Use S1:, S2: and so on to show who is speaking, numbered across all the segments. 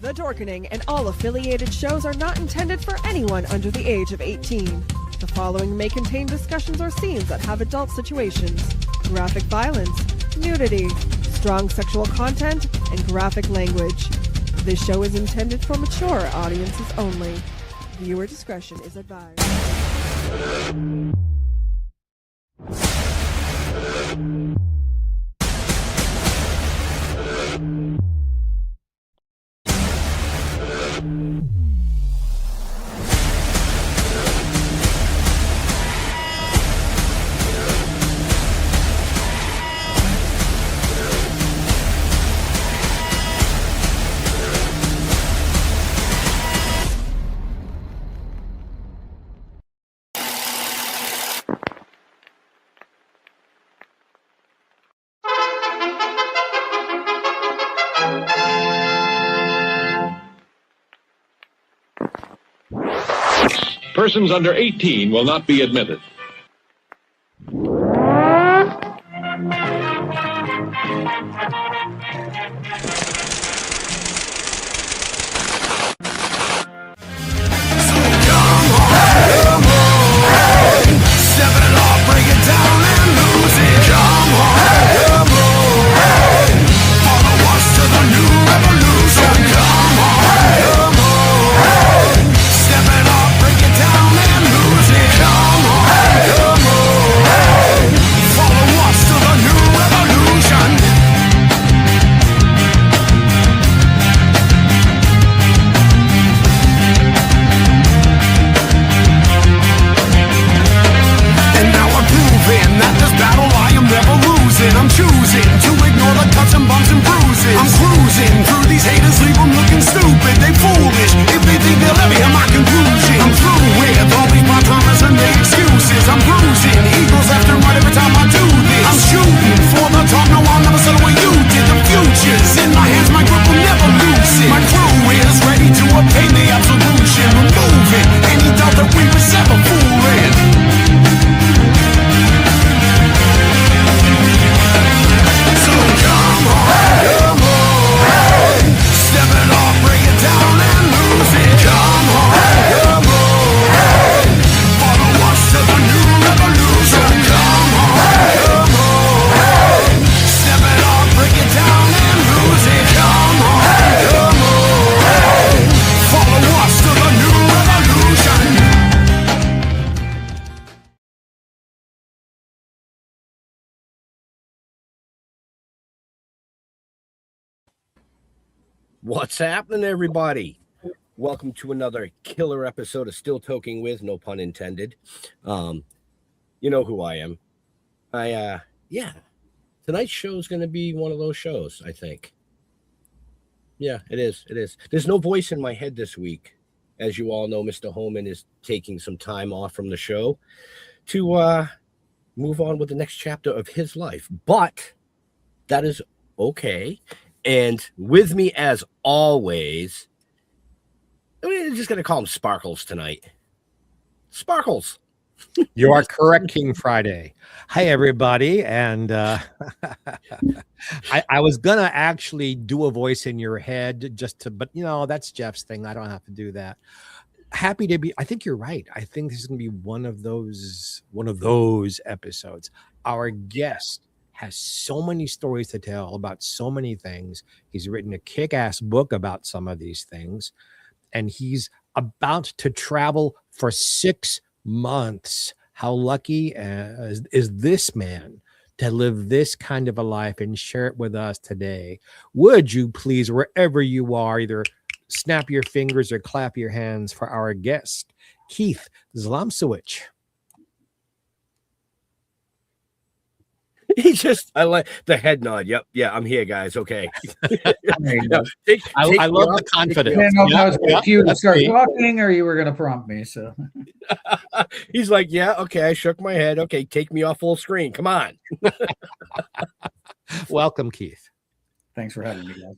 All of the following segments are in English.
S1: The Dorkening and all affiliated shows are not intended for anyone under the age of 18. The following may contain discussions or scenes that have adult situations, graphic violence, nudity, strong sexual content, and graphic language. This show is intended for mature audiences only. Viewer discretion is advised.
S2: Persons under 18 will not be admitted.
S3: What's happening, everybody? Welcome to another killer episode of Still Toking with, no pun intended. You know who I am. Tonight's show is going to be one of those shows, I think. Yeah, it is. There's no voice in my head this week. As you all know, Mr. Holman is taking some time off from the show to move on with the next chapter of his life. But that is okay. And with me, as always, we're just going to call him Sparkles tonight. Sparkles.
S4: You are correct, King Friday. Hi, everybody. And I was going to actually do a voice in your head but that's Jeff's thing. I don't have to do that. Happy to be. I think you're right. I think this is going to be one of those episodes. Our guest has so many stories to tell about so many things. He's written a kick-ass book about some of these things, and he's about to travel for 6 months. How lucky is this man to live this kind of a life and share it with us today? Would you please, wherever you are, either snap your fingers or clap your hands for our guest, Kieth Zlomsowitch.
S3: I like the head nod. Yep. Yeah, I'm here, guys. Okay.
S4: I love the confidence.
S5: I didn't know if I was confused to start talking or you were going to prompt me. So
S3: he's like, yeah, okay. I shook my head. Okay, take me off full screen. Come on.
S4: Welcome, Kieth.
S5: Thanks for having me, guys.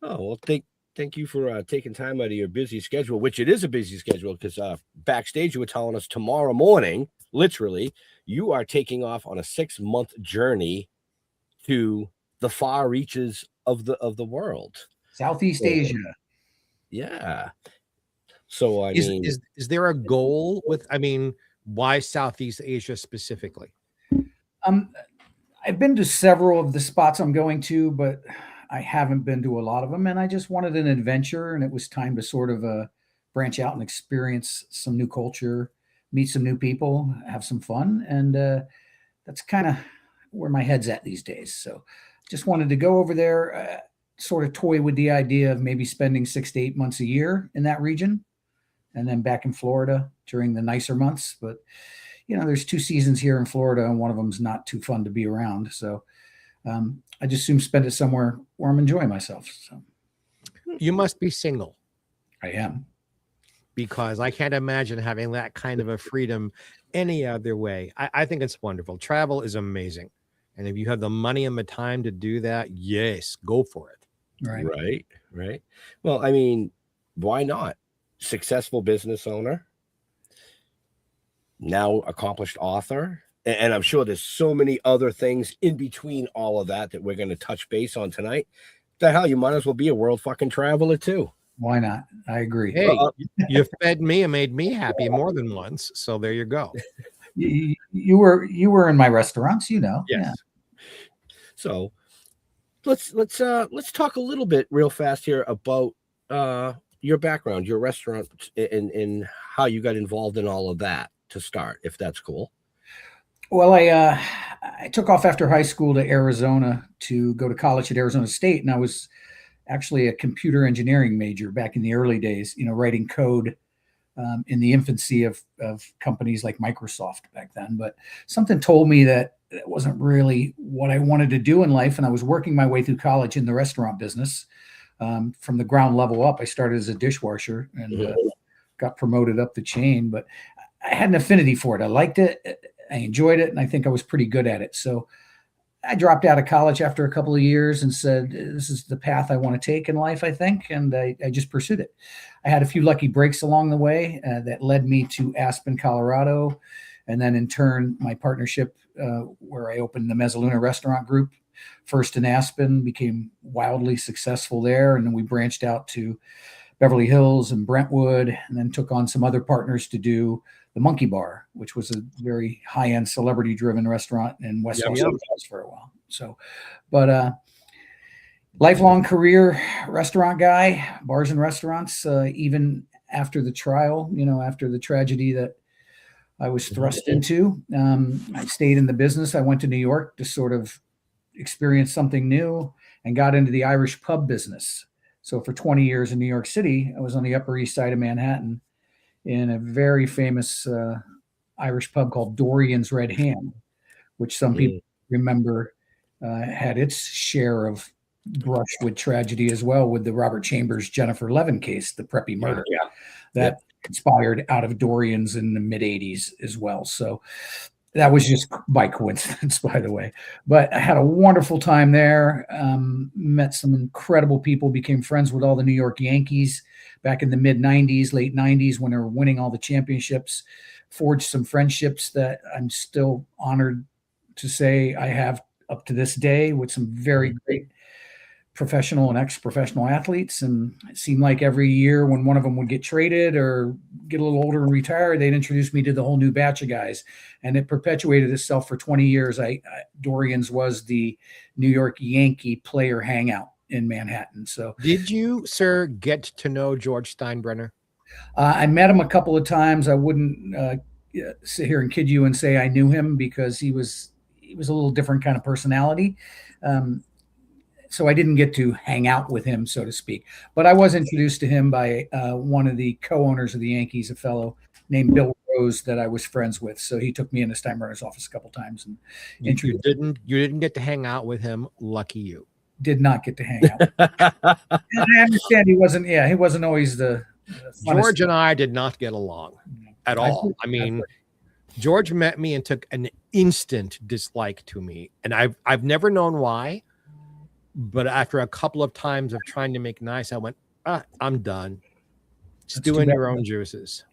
S3: Oh, well, thank you for taking time out of your busy schedule, which it is a busy schedule because backstage you were telling us tomorrow morning, literally, you are taking off on a 6-month journey to the far reaches of the world.
S5: Southeast Asia.
S3: Yeah. So
S4: is there a goal with? I mean, why Southeast Asia specifically?
S5: I've been to several of the spots I'm going to, but I haven't been to a lot of them. And I just wanted an adventure, and it was time to sort of branch out and experience some new culture, meet some new people, have some fun. And that's kind of where my head's at these days. So just wanted to go over there, sort of toy with the idea of maybe spending 6 to 8 months a year in that region, and then back in Florida during the nicer months. But there's 2 seasons here in Florida, and one of them's not too fun to be around. So I just assume spend it somewhere where I'm enjoying myself. So
S4: You must be single,
S5: I am.
S4: because I can't imagine having that kind of a freedom any other way. I think it's wonderful. Travel is amazing. And if you have the money and the time to do that, yes, go for it.
S5: Right.
S3: Well, I mean, why not? Successful business owner, now accomplished author, and I'm sure there's so many other things in between all of that we're going to touch base on tonight. The hell, you might as well be a world fucking traveler too.
S5: Why not? I agree.
S4: Hey, you fed me and made me happy more than once. So there you go.
S5: You were in my restaurants,
S4: Yes.
S5: Yeah.
S3: So let's talk a little bit real fast here about your background, your restaurant, and how you got involved in all of that to start, if that's cool.
S5: Well, I took off after high school to Arizona to go to college at Arizona State, and I was actually a computer engineering major back in the early days, writing code in the infancy of companies like Microsoft back then. But something told me that it wasn't really what I wanted to do in life, and I was working my way through college in the restaurant business. From the ground level up, I started as a dishwasher and got promoted up the chain, but I had an affinity for it. I liked it. I enjoyed it, and I think I was pretty good at it. So I dropped out of college after a couple of years and said, this is the path I want to take in life, I think. And I just pursued it. I had a few lucky breaks along the way that led me to Aspen, Colorado. And then in turn, my partnership where I opened the Mezzaluna restaurant group, first in Aspen, became wildly successful there. And then we branched out to Beverly Hills and Brentwood, and then took on some other partners to do the Monkey Bar, which was a very high-end celebrity-driven restaurant in West Los Angeles for a while. So, but lifelong career restaurant guy, bars and restaurants, even after the trial, after the tragedy that I was thrust into. I stayed in the business. I went to New York to sort of experience something new and got into the Irish pub business. So for 20 years in New York City, I was on the Upper East Side of Manhattan in a very famous Irish pub called Dorrian's Red Hand, which some people remember had its share of brush with tragedy as well, with the Robert Chambers, Jennifer Levin case, the preppy murder that conspired out of Dorrian's in the mid 80s as well. So that was just by coincidence, by the way. But I had a wonderful time there, met some incredible people, became friends with all the New York Yankees back in the mid 90s, late 90s, when they were winning all the championships, forged some friendships that I'm still honored to say I have up to this day with some very great professional and ex-professional athletes. And it seemed like every year when one of them would get traded or get a little older and retire, they'd introduce me to the whole new batch of guys. And it perpetuated itself for 20 years. Dorrian's was the New York Yankee player hangout in Manhattan. So
S4: did you, sir, get to know George Steinbrenner?
S5: I met him a couple of times. I wouldn't sit here and kid you and say I knew him, because he was a little different kind of personality. So I didn't get to hang out with him, so to speak. But I was introduced to him by one of the co-owners of the Yankees, a fellow named Bill Rose that I was friends with. So he took me into Steinbrenner's office a couple of times and
S4: you didn't get to hang out with him. Lucky you.
S5: Did not get to hang out. And I understand he wasn't always the
S4: George and I did not get along at all. I mean, George met me and took an instant dislike to me, and I've never known why. But after a couple of times of trying to make nice, I went, I'm done. Stew in your own juices.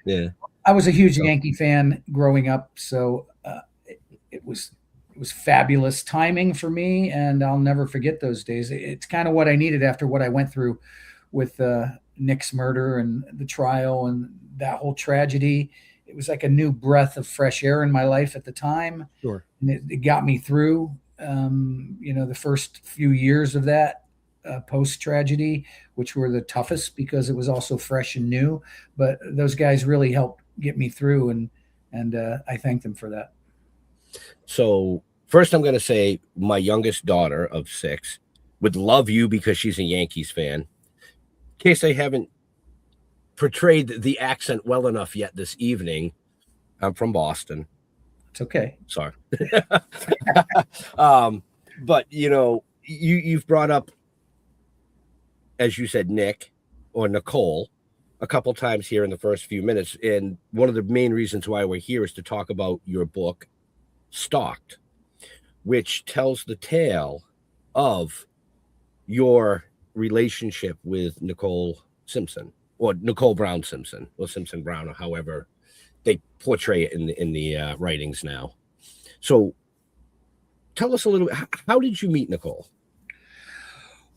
S3: Yeah.
S5: I was a huge Yankee fan growing up, so it was was fabulous timing for me, and I'll never forget those days. It's kind of what I needed after what I went through with Nick's murder and the trial and that whole tragedy. It was like a new breath of fresh air in my life at the time.
S4: Sure.
S5: And it got me through, the first few years of that post tragedy, which were the toughest because it was also fresh and new. But those guys really helped get me through, and I thank them for that.
S3: So first, I'm going to say my youngest daughter of 6 would love you because she's a Yankees fan. In case I haven't portrayed the accent well enough yet this evening, I'm from Boston.
S5: It's okay.
S3: Sorry. But, you've brought up, as you said, Nick or Nicole a couple times here in the first few minutes. And one of the main reasons why we're here is to talk about your book, Stalked, which tells the tale of your relationship with Nicole Simpson, or Nicole Brown Simpson, or Simpson Brown, or however they portray it in the writings now. So tell us a little bit, how did you meet Nicole?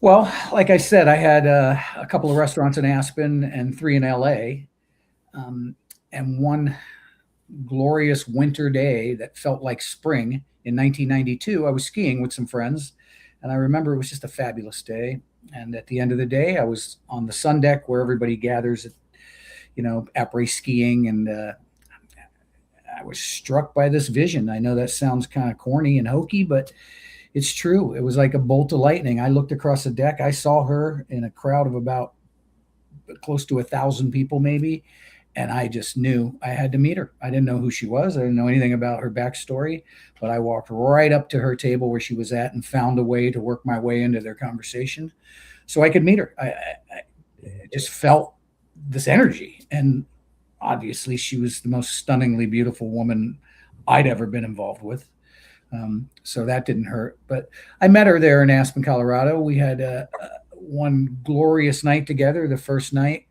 S5: Well, like I said, I had a couple of restaurants in Aspen and 3 in LA. And one glorious winter day that felt like spring in 1992, I was skiing with some friends. And I remember it was just a fabulous day. And at the end of the day, I was on the sun deck where everybody gathers at, après skiing. And I was struck by this vision. I know that sounds kind of corny and hokey, but it's true. It was like a bolt of lightning. I looked across the deck. I saw her in a crowd of about close to 1,000 people, maybe. And I just knew I had to meet her. I didn't know who she was. I didn't know anything about her backstory, but I walked right up to her table where she was at and found a way to work my way into their conversation so I could meet her. I just felt this energy. And obviously she was the most stunningly beautiful woman I'd ever been involved with. So that didn't hurt. But I met her there in Aspen, Colorado. We had one glorious night together, the first night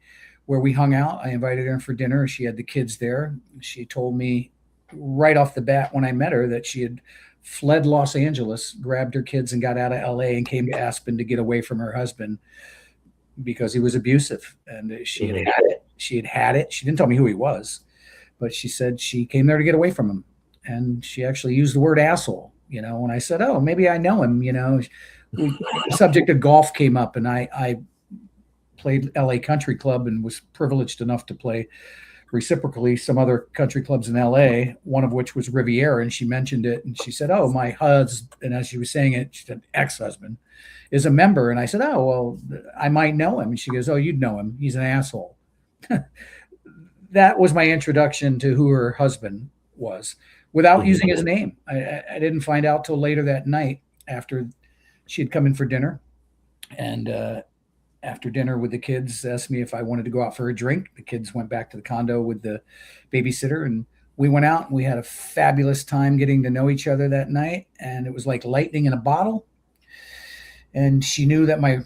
S5: where we hung out. I invited her in for dinner. She had the kids there. She told me right off the bat when I met her that she had fled Los Angeles, grabbed her kids and got out of LA and came to Aspen to get away from her husband because he was abusive. And she had had it. She had had it. She didn't tell me who he was, but she said she came there to get away from him. And she actually used the word asshole, when I said, oh, maybe I know him, the subject of golf came up, and I played LA Country Club and was privileged enough to play reciprocally some other country clubs in LA, one of which was Riviera. And she mentioned it, and she said, oh, my husband, and as she was saying it, she said, ex-husband is a member. And I said, oh, well, I might know him. And she goes, oh, you'd know him. He's an asshole. That was my introduction to who her husband was, without using his name. I didn't find out till later that night after she had come in for dinner. And after dinner with the kids, asked me if I wanted to go out for a drink. The kids went back to the condo with the babysitter, and we went out and we had a fabulous time getting to know each other that night. And it was like lightning in a bottle. And she knew that my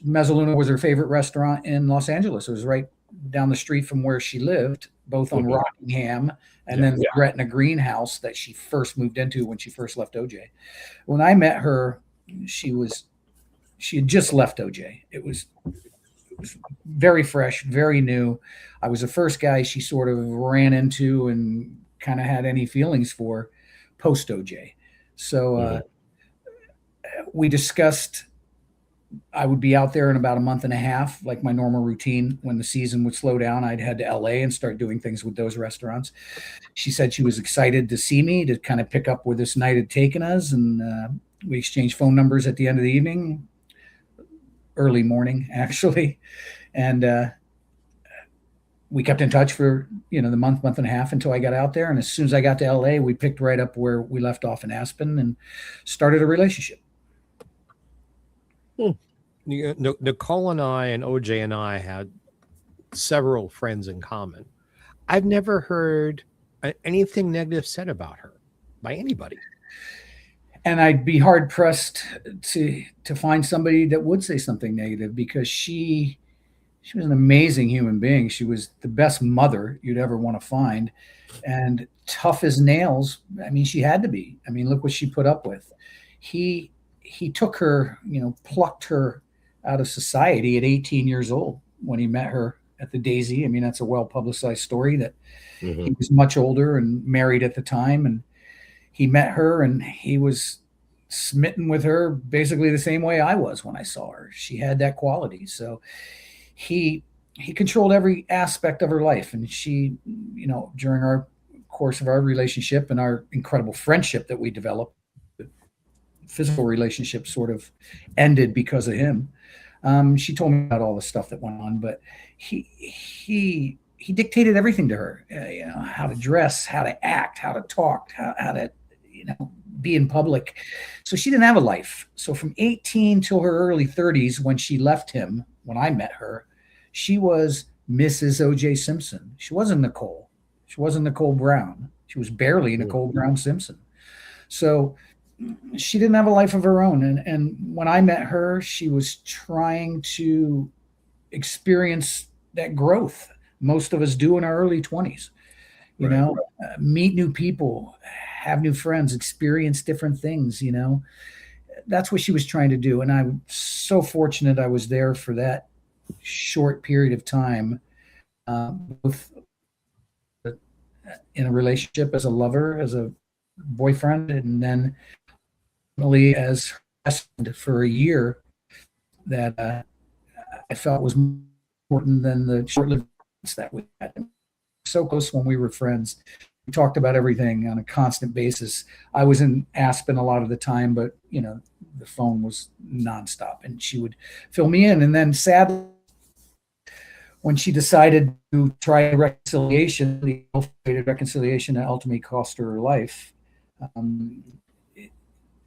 S5: Mezzaluna was her favorite restaurant in Los Angeles. It was right down the street from where she lived, both on Rockingham and then the Gretna greenhouse that she first moved into when she first left OJ. When I met her, she had just left OJ. It was very fresh, very new. I was the first guy she sort of ran into and kind of had any feelings for post OJ. So we discussed I would be out there in about a month and a half, like my normal routine. When the season would slow down, I'd head to LA and start doing things with those restaurants. She said she was excited to see me, to kind of pick up where this night had taken us. And we exchanged phone numbers at the end of the evening, early morning, actually. And we kept in touch for, the month and a half until I got out there. And as soon as I got to LA, we picked right up where we left off in Aspen and started a relationship.
S4: Nicole and I and OJ and I had several friends in common. I've never heard anything negative said about her by anybody.
S5: And I'd be hard pressed to find somebody that would say something negative, because she She was an amazing human being. She was the best mother you'd ever want to find, and tough as nails. I mean, she had to be. I mean, look what she put up with. He took her, plucked her out of society at 18 years old when he met her at the Daisy. I mean, that's a well-publicized story that he was much older and married at the time, and he met her and he was smitten with her basically the same way I was when I saw her. She had that quality. So he controlled every aspect of her life. And she, during our course of our relationship and our incredible friendship that we developed, the physical relationship sort of ended because of him. She told me about all the stuff that went on, but he dictated everything to her, how to dress, how to act, how to talk, how to, be in public. So she didn't have a life. So from 18 till her early 30s, when she left him, when I met her, she was Mrs. O.J. Simpson. She wasn't Nicole. She wasn't Nicole Brown. She was barely Nicole Brown Simpson. So she didn't have a life of her own. And when I met her, she was trying to experience that growth most of us do in our early 20s. Meet new people, have new friends, experience different things. That's what she was trying to do. And I'm so fortunate I was there for that short period of time, both in a relationship as a lover, as a boyfriend, and then really as her husband for a year that I felt was more important than the short-lived that we had. So close when we were friends. We talked about everything on a constant basis. I was in Aspen a lot of the time, but the phone was nonstop, and she would fill me in. And then sadly, when she decided to try reconciliation, the reconciliation that ultimately cost her life,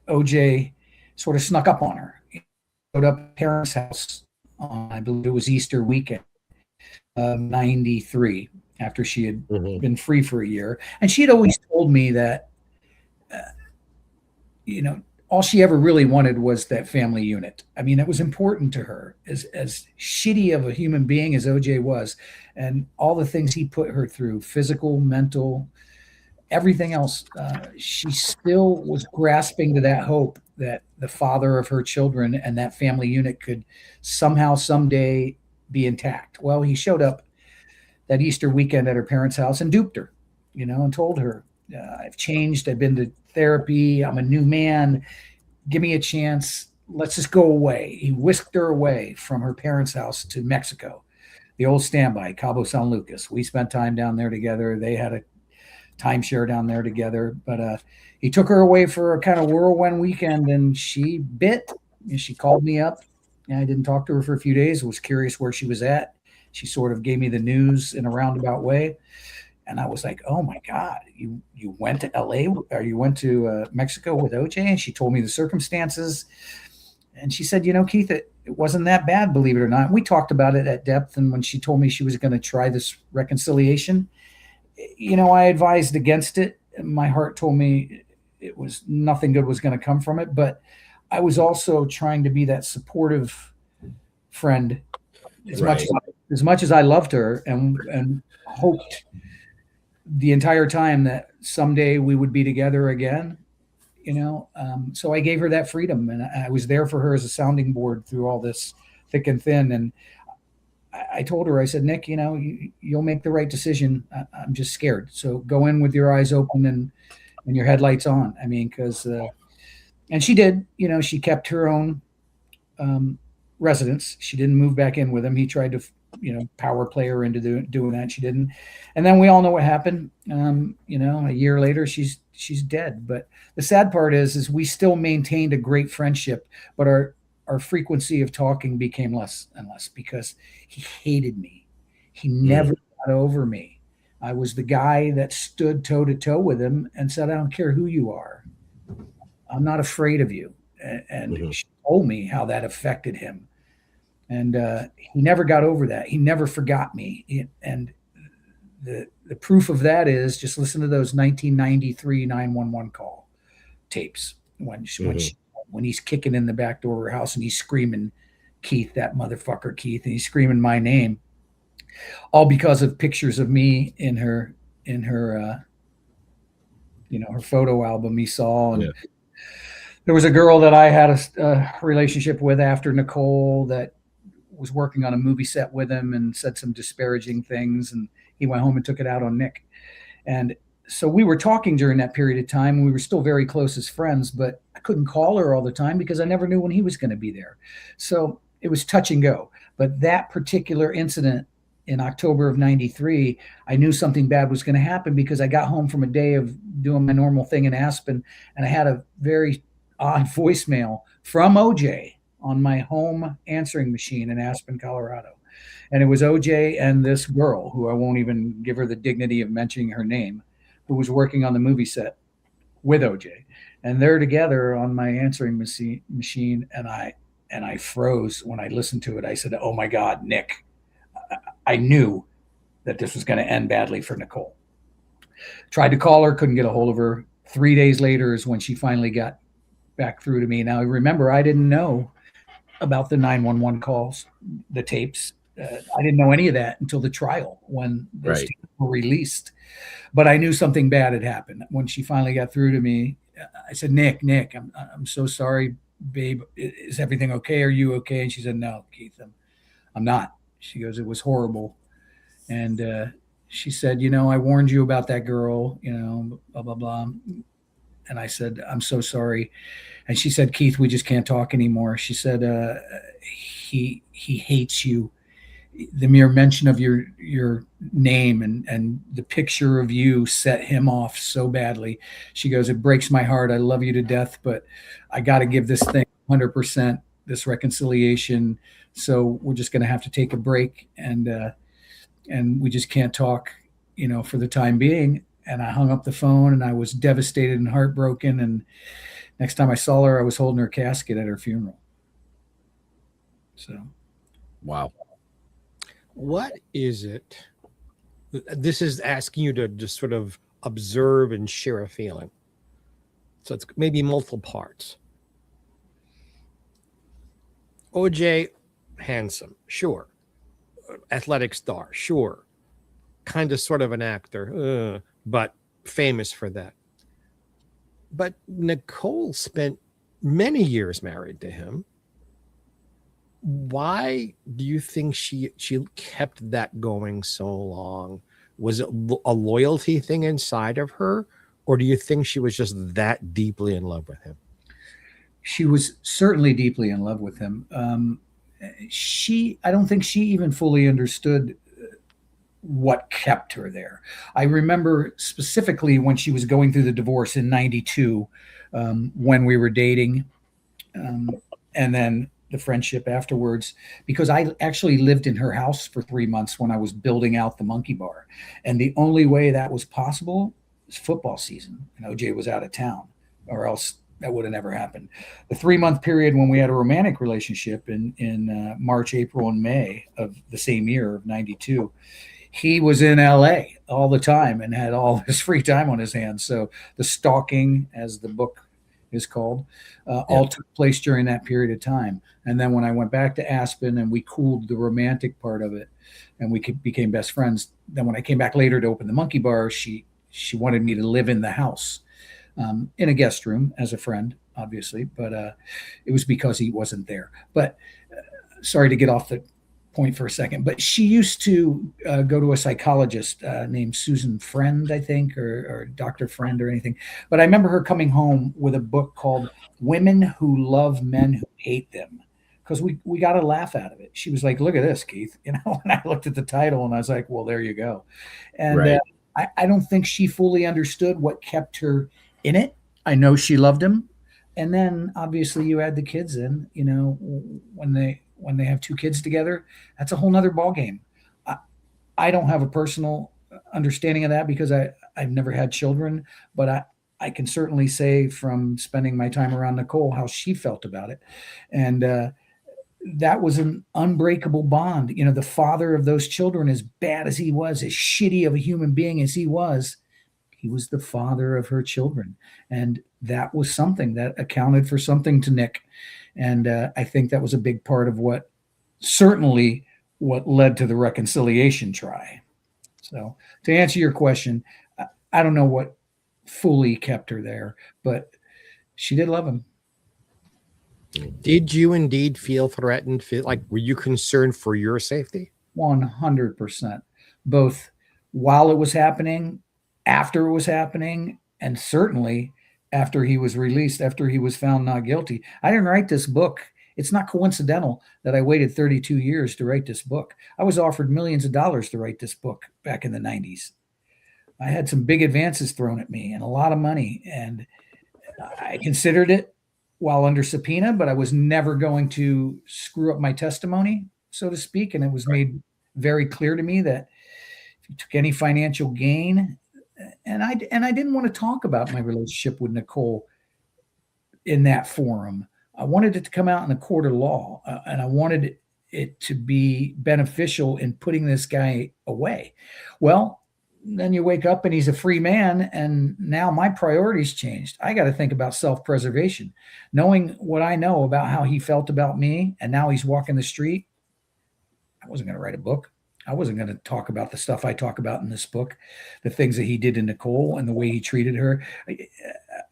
S5: OJ sort of snuck up on her. He showed up at her parents' house on, I believe it was Easter weekend of 93, after she had been free for a year. And she had always told me that, all she ever really wanted was that family unit. I mean, it was important to her, as shitty of a human being as OJ was, and all the things he put her through, physical, mental, everything else. She still was grasping to that hope that the father of her children and that family unit could somehow, someday be intact. Well, he showed up that Easter weekend at her parents' house and duped her, and told her, I've changed. I've been to therapy. I'm a new man. Give me a chance. Let's just go away. He whisked her away from her parents' house to Mexico, the old standby, Cabo San Lucas. We spent time down there together. They had a timeshare down there together, but he took her away for a kind of whirlwind weekend, and she bit. And she called me up. And I didn't talk to her for a few days. Was curious where she was at. She sort of gave me the news in a roundabout way. And I was like, oh my God, you went to LA, or you went to Mexico with OJ? And she told me the circumstances. And she said, Keith, it wasn't that bad, believe it or not. And we talked about it at depth. And when she told me she was going to try this reconciliation, I advised against it. My heart told me it was nothing good was going to come from it. But I was also trying to be that supportive friend as much as I loved her and hoped the entire time that someday we would be together again, so I gave her that freedom, and I was there for her as a sounding board through all this thick and thin. And I told her, I said, Nick, you'll make the right decision. I'm just scared. So go in with your eyes open and your headlights on. I mean, and she did, she kept her own residence. She didn't move back in with him. He tried to, power play her into doing that. She didn't. And then we all know what happened. A year later, she's dead. But the sad part is we still maintained a great friendship, but our frequency of talking became less and less because he hated me. He never got over me. I was the guy that stood toe to toe with him and said, I don't care who you are. I'm not afraid of you. And she told me how that affected him. And he never got over that. He never forgot me. And the proof of that is just listen to those 1993 911 call tapes when he's kicking in the back door of her house and he's screaming, Keith, that motherfucker Keith, and he's screaming my name, all because of pictures of me in her her photo album he saw. And there was a girl that I had a relationship with after Nicole that was working on a movie set with him and said some disparaging things, and he went home and took it out on Nick. And so we were talking during that period of time. We were still very close as friends, but I couldn't call her all the time because I never knew when he was going to be there. So it was touch and go. But that particular incident in October of 93, I knew something bad was going to happen because I got home from a day of doing my normal thing in Aspen, and I had a very odd voicemail from OJ on my home answering machine in Aspen, Colorado. And it was OJ and this girl, who I won't even give her the dignity of mentioning her name, who was working on the movie set with OJ. And they're together on my answering machine. And I froze when I listened to it. I said, "Oh my God, Nick." I knew that this was going to end badly for Nicole. Tried to call her, couldn't get a hold of her. 3 days later is when she finally got back through to me. Now, remember, I didn't know about the 911 calls, the tapes. I didn't know any of that until the trial when those tapes were released. But I knew something bad had happened. When she finally got through to me, I said, Nick, I'm so sorry, babe. Is everything okay? Are you okay? And she said, "No, Keith, I'm not." She goes, "It was horrible." And she said, "I warned you about that girl, blah, blah, blah." And I said, "I'm so sorry." And she said, "Keith, we just can't talk anymore." She said, he hates you. The mere mention of your name and the picture of you set him off so badly. She goes, "It breaks my heart. I love you to death, but I got to give this thing 100%, this reconciliation. So we're just going to have to take a break, and we just can't talk, for the time being." And I hung up the phone, and I was devastated and heartbroken. And next time I saw her, I was holding her casket at her funeral. So,
S3: wow.
S4: What is it? This is asking you to just sort of observe and share a feeling. So it's maybe multiple parts. OJ, handsome, sure. Athletic star, sure. Kind of sort of an actor, but famous for that. But Nicole spent many years married to him. Why do you think she kept that going so long? Was it a loyalty thing inside of her, or do you think she was just that deeply in love with him?
S5: She was certainly deeply in love with him. I don't think she even fully understood what kept her there. I remember specifically when she was going through the divorce in 92, when we were dating, and then the friendship afterwards, because I actually lived in her house for 3 months when I was building out the monkey bar. And the only way that was possible was football season. And OJ was out of town, or else that would have never happened. The 3-month period when we had a romantic relationship in March, April, and May of the same year of 92, he was in LA all the time and had all this free time on his hands. So the Stalking, as the book is called, all took place during that period of time. And then when I went back to Aspen and we cooled the romantic part of it and we became best friends, then when I came back later to open the monkey bar, she wanted me to live in the house, in a guest room as a friend, obviously, but it was because he wasn't there. But sorry to get off the point for a second, but she used to go to a psychologist named Susan Friend, I think, or Dr. Friend or anything. But I remember her coming home with a book called Women Who Love Men Who Hate Them, because we got a laugh out of it. She was like, "Look at this, Keith." And I looked at the title and I was like, well, there you go. And
S3: Right.
S5: I don't think she fully understood what kept her in it. I know she loved him. And then obviously you add the kids in, when they have 2 kids together, that's a whole nother ballgame. I don't have a personal understanding of that because I've never had children, but I can certainly say from spending my time around Nicole how she felt about it. And that was an unbreakable bond. The father of those children, as bad as he was, as shitty of a human being as he was the father of her children. And that was something that accounted for something to Nick. And I think that was a big part of what certainly what led to the reconciliation try. So to answer your question, I don't know what fully kept her there, but she did love him.
S4: Did you indeed feel threatened? Feel like, were you concerned for your safety?
S5: 100%, both while it was happening, after it was happening, and certainly after he was released, after he was found not guilty. I didn't write this book. It's not coincidental that I waited 32 years to write this book. I was offered millions of dollars to write this book back in the 90s. I had some big advances thrown at me and a lot of money, and I considered it while under subpoena, but I was never going to screw up my testimony, so to speak. And it was made very clear to me that if you took any financial gain, and I didn't want to talk about my relationship with Nicole in that forum. I wanted it to come out in the court of law, and I wanted it to be beneficial in putting this guy away. Well, then you wake up and he's a free man, and now my priorities changed. I got to think about self-preservation. Knowing what I know about how he felt about me, and now he's walking the street, I wasn't going to write a book. I wasn't going to talk about the stuff I talk about in this book, the things that he did to Nicole and the way he treated her.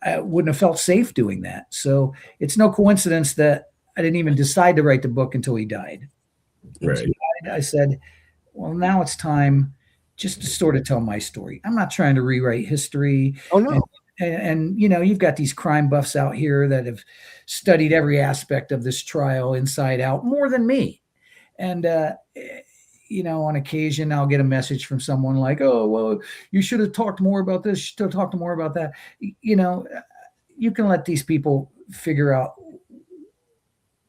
S5: I wouldn't have felt safe doing that. So it's no coincidence that I didn't even decide to write the book until he died. Once he died, I said, well, now it's time just to sort of tell my story. I'm not trying to rewrite history.
S4: Oh, no.
S5: And you know, you've got these crime buffs out here that have studied every aspect of this trial inside out more than me. And, you know, on occasion, I'll get a message from someone like, oh, well, you should have talked more about this. You should have talked more about that. You know, you can let these people figure out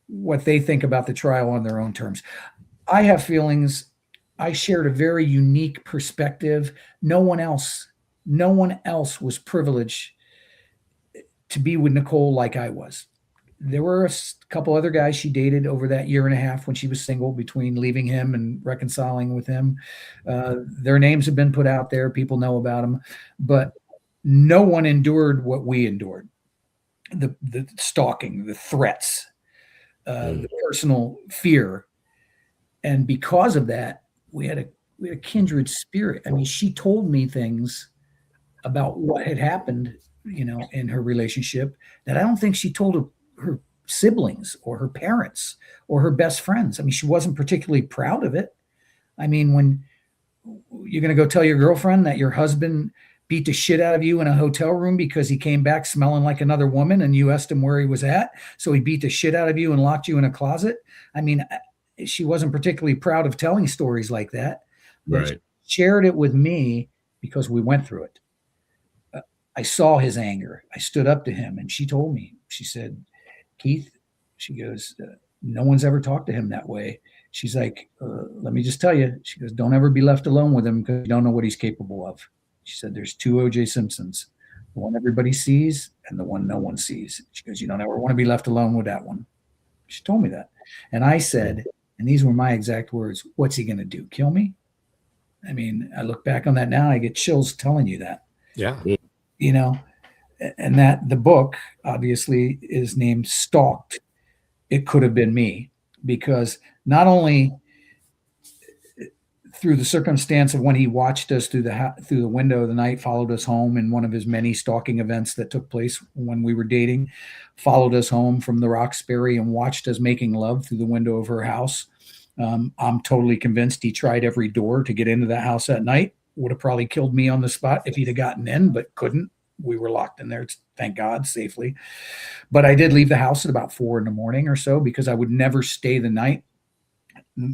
S5: what they think about the trial on their own terms. I have feelings. I shared a very unique perspective. No one else was privileged to be with Nicole like I was. There were a couple other guys she dated over that year and a half when she was single, between leaving him and reconciling with him. Their names have been put out there. People know about them, but no one endured what we endured. The stalking, the threats, the personal fear. And because of that, we had a kindred spirit. I mean, she told me things about what had happened, you know, in her relationship that I don't think she told her siblings or her parents or her best friends. I mean, she wasn't particularly proud of it. I mean, when you're going to go tell your girlfriend that your husband beat the shit out of you in a hotel room because he came back smelling like another woman and you asked him where he was at, so he beat the shit out of you and locked you in a closet. I mean, she wasn't particularly proud of telling stories like that. But she shared it with me because we went through it. I saw his anger. I stood up to him, and she told me, she said, Keith, she goes, no one's ever talked to him that way. She's like, let me just tell you, she goes, don't ever be left alone with him because you don't know what he's capable of. She said, there's two O.J. Simpsons, the one everybody sees and the one no one sees. She goes, you don't ever want to be left alone with that one. She told me that. And I said, and these were my exact words, what's he going to do? Kill me? I mean, I look back on that now, I get chills telling you that.
S4: Yeah.
S5: You know, and that the book obviously is named Stalked. It could have been me, because not only through the circumstance of when he watched us through the window of the night, followed us home in one of his many stalking events that took place when we were dating, followed us home from the Roxbury and watched us making love through the window of her house. I'm totally convinced he tried every door to get into that house at night. Would have probably killed me on the spot if he'd have gotten in, but couldn't. We were locked in there, thank God, safely. But I did leave the house at about 4 a.m. or so, because I would never stay the night.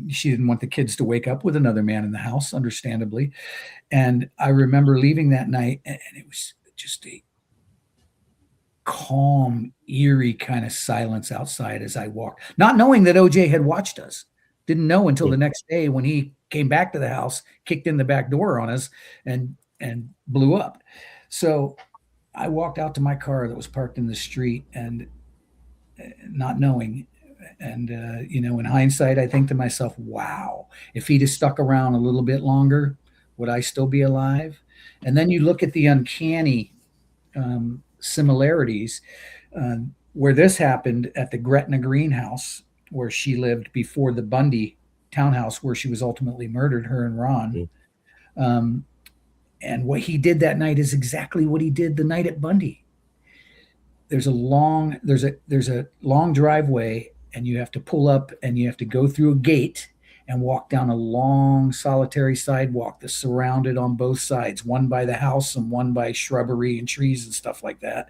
S5: She didn't want the kids to wake up with another man in the house, understandably. And I remember leaving that night, and it was just a calm, eerie kind of silence outside as I walked, not knowing that OJ had watched us. Didn't know until the next day when he came back to the house, kicked in the back door on us, and blew up. So I walked out to my car that was parked in the street, and not knowing. And, you know, in hindsight, I think to myself, wow, if he'd have stuck around a little bit longer, would I still be alive? And then you look at the uncanny similarities where this happened at the Gretna greenhouse where she lived before the Bundy townhouse where she was ultimately murdered, her and Ron. And what he did that night is exactly what he did the night at Bundy. There's a long driveway, and you have to pull up and you have to go through a gate and walk down a long solitary sidewalk that's surrounded on both sides, one by the house and one by shrubbery and trees and stuff like that,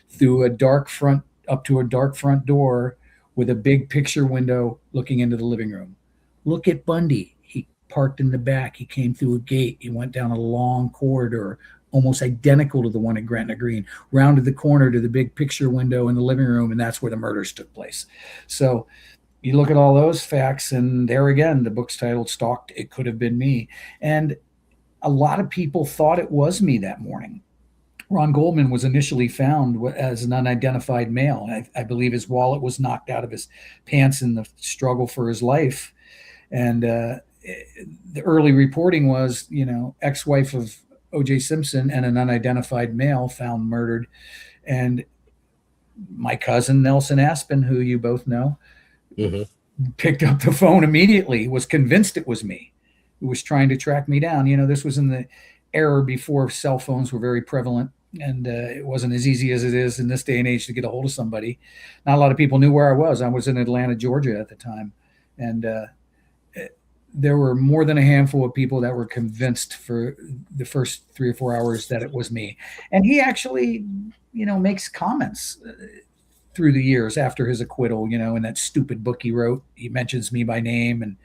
S5: through a dark front, up to a dark front door with a big picture window looking into the living room. Look at Bundy. He parked in the back. He came through a gate. He went down a long corridor, almost identical to the one at Gretna Green, rounded the corner to the big picture window in the living room, and that's where the murders took place. So you look at all those facts, and there again, the book's titled Stalked, It Could Have Been Me. And a lot of people thought it was me that morning. Ron Goldman was initially found as an unidentified male. I believe his wallet was knocked out of his pants in the struggle for his life. And the early reporting was, ex-wife of O.J. Simpson and an unidentified male found murdered. And my cousin, Nelson Aspen, who you both know, picked up the phone immediately, was convinced it was me, who was trying to track me down. This was in the era before cell phones were very prevalent. And it wasn't as easy as it is in this day and age to get a hold of somebody. Not a lot of people knew where I was. I was in Atlanta, Georgia at the time. And there were more than a handful of people that were convinced for the first 3 or 4 hours that it was me. And he actually, makes comments through the years after his acquittal, in that stupid book he wrote. He mentions me by name,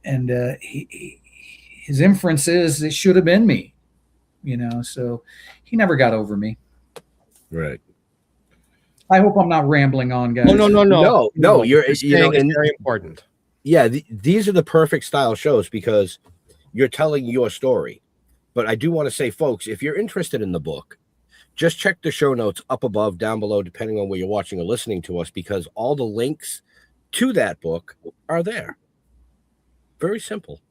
S5: and his inference is it should have been me. So he never got over me.
S3: Right.
S5: I hope I'm not rambling on, guys.
S3: No. You're and
S4: very important.
S3: Yeah, these are the perfect style shows because you're telling your story. But I do want to say, folks, if you're interested in the book, just check the show notes up above, down below, depending on where you're watching or listening to us, because all the links to that book are there. Very simple.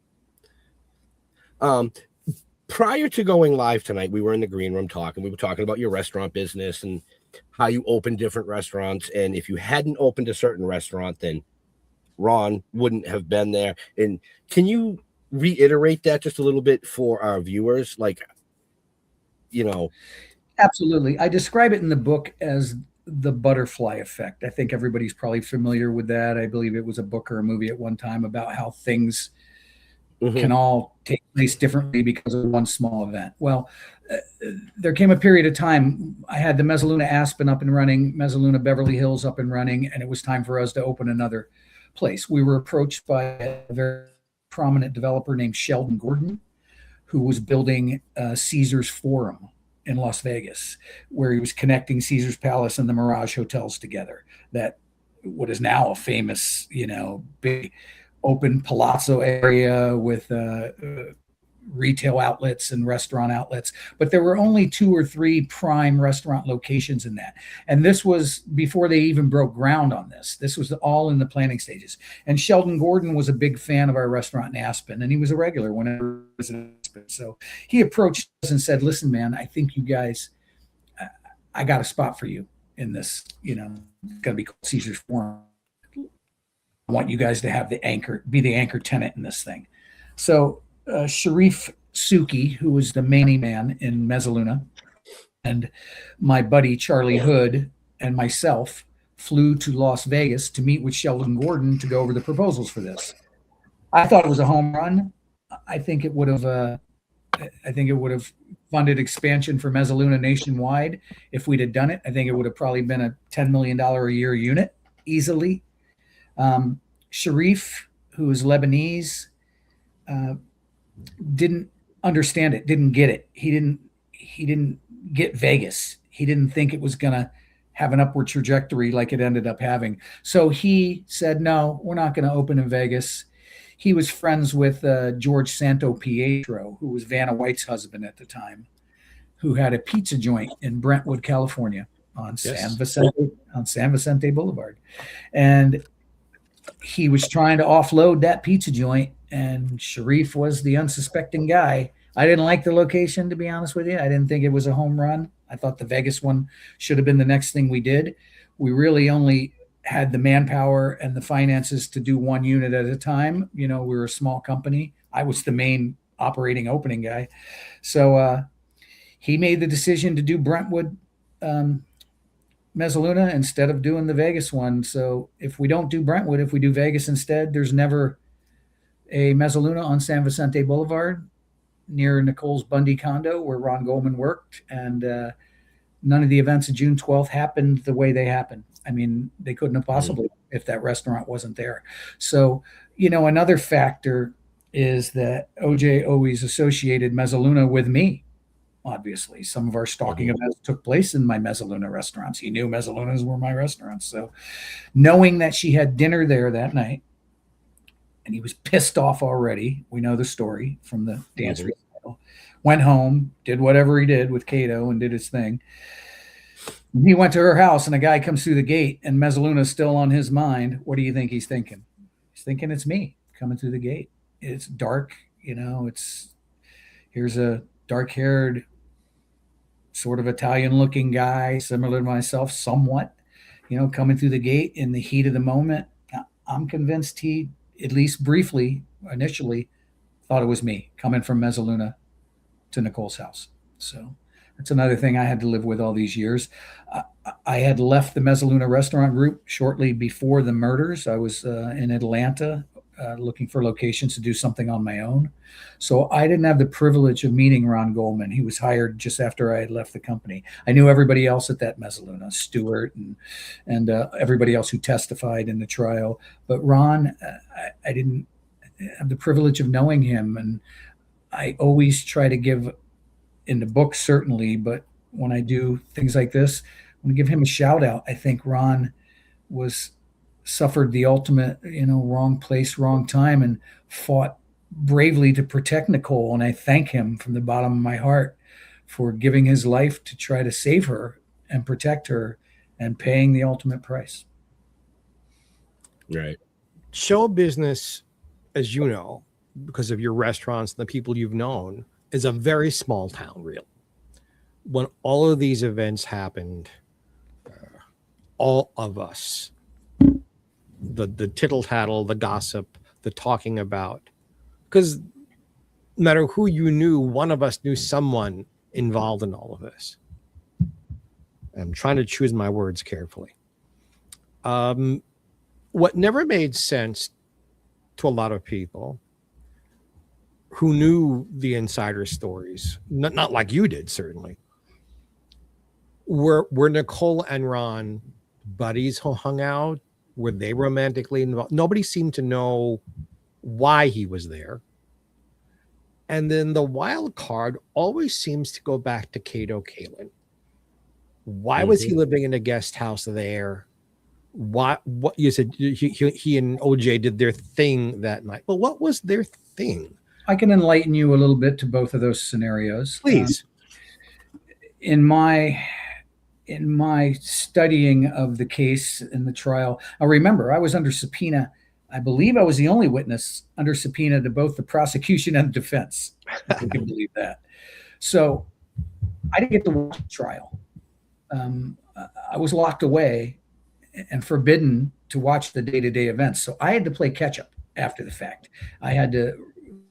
S3: Prior to going live tonight, we were in the green room talking. We were talking about your restaurant business and how you open different restaurants. And if you hadn't opened a certain restaurant, then Ron wouldn't have been there. And can you reiterate that just a little bit for our viewers?
S5: Absolutely. I describe it in the book as the butterfly effect. I think everybody's probably familiar with that. I believe it was a book or a movie at one time about how things can all take place differently because of one small event. Well, there came a period of time, I had the Mezzaluna Aspen up and running, Mezzaluna Beverly Hills up and running, and it was time for us to open another place. We were approached by a very prominent developer named Sheldon Gordon, who was building Caesar's Forum in Las Vegas, where he was connecting Caesar's Palace and the Mirage hotels together. That what is now a famous, big open palazzo area with retail outlets and restaurant outlets. But there were only 2 or 3 prime restaurant locations in that. And this was before they even broke ground on this. This was all in the planning stages. And Sheldon Gordon was a big fan of our restaurant in Aspen, and he was a regular whenever it was in Aspen. So he approached us and said, listen, man, I think you guys, I got a spot for you in this, it's going to be called Caesar's Forum. I want you guys to have be the anchor tenant in this thing. So Sharif Suki, who was the main man in Mezzaluna, and my buddy Charlie Hood and myself flew to Las Vegas to meet with Sheldon Gordon to go over the proposals for this. I thought it was a home run. I think it would have funded expansion for Mezzaluna nationwide if we'd have done it. I think it would have probably been a $10 million a year unit easily. Sharif, who is Lebanese, didn't understand it, didn't get it. He didn't get Vegas. He didn't think it was going to have an upward trajectory like it ended up having. So he said, no, we're not going to open in Vegas. He was friends with George Santo Pietro, who was Vanna White's husband at the time, who had a pizza joint in Brentwood, California on San Vicente Boulevard. And he was trying to offload that pizza joint, and Sharif was the unsuspecting guy. I didn't like the location, to be honest with you. I didn't think it was a home run. I thought the Vegas one should have been the next thing we did. We really only had the manpower and the finances to do one unit at a time. We were a small company. I was the main operating opening guy. So he made the decision to do Brentwood Mezzaluna instead of doing the Vegas one. So if we don't do Brentwood, if we do Vegas instead, there's never a Mezzaluna on San Vicente Boulevard near Nicole's Bundy condo where Ron Goldman worked. And none of the events of June 12th happened the way they happened. I mean, they couldn't have possibly if that restaurant wasn't there. So, another factor is that OJ always associated Mezzaluna with me. Obviously, some of our stalking events took place in my Mezzaluna restaurants. He knew Mezzalunas were my restaurants. So knowing that she had dinner there that night, and he was pissed off already. We know the story from the dance recital. Went home, did whatever he did with Cato and did his thing. He went to her house and a guy comes through the gate and Mezzaluna's still on his mind. What do you think he's thinking? He's thinking it's me coming through the gate. It's dark, here's a dark-haired, sort of Italian-looking guy, similar to myself somewhat, coming through the gate in the heat of the moment. I'm convinced he, at least briefly, initially, thought it was me coming from Mezzaluna to Nicole's house. So that's another thing I had to live with all these years. I had left the Mezzaluna restaurant group shortly before the murders. I was in Atlanta looking for locations to do something on my own. So I didn't have the privilege of meeting Ron Goldman. He was hired just after I had left the company. I knew everybody else at that Mezzaluna, Stewart and everybody else who testified in the trial. But Ron, I didn't have the privilege of knowing him. And I always try to give, in the book certainly, but when I do things like this, I want to give him a shout out. I think Ron suffered the ultimate, wrong place, wrong time, and fought bravely to protect Nicole. And I thank him from the bottom of my heart for giving his life to try to save her and protect her and paying the ultimate price.
S3: Right.
S4: Show business, as you know, because of your restaurants and the people you've known, is a very small town reel. When all of these events happened, all of us, the tittle tattle, the gossip, the talking about, because no matter who you knew, one of us knew someone involved in all of this. I'm trying to choose my words carefully. What never made sense to a lot of people who knew the insider stories, not like you did, certainly, were Nicole and Ron buddies who hung out? Were they romantically involved? Nobody seemed to know why he was there. And then the wild card always seems to go back to Cato Kalin. Why was he living in a guest house there? What you said he and OJ did their thing that night. Well, what was their thing?
S5: I can enlighten you a little bit to both of those scenarios.
S4: Please.
S5: In my studying of the case in the trial, I remember I was under subpoena. I believe I was the only witness under subpoena to both the prosecution and the defense. If you can believe that. So I didn't get to watch the trial. I was locked away and forbidden to watch the day-to-day events. So I had to play catch up after the fact. I had to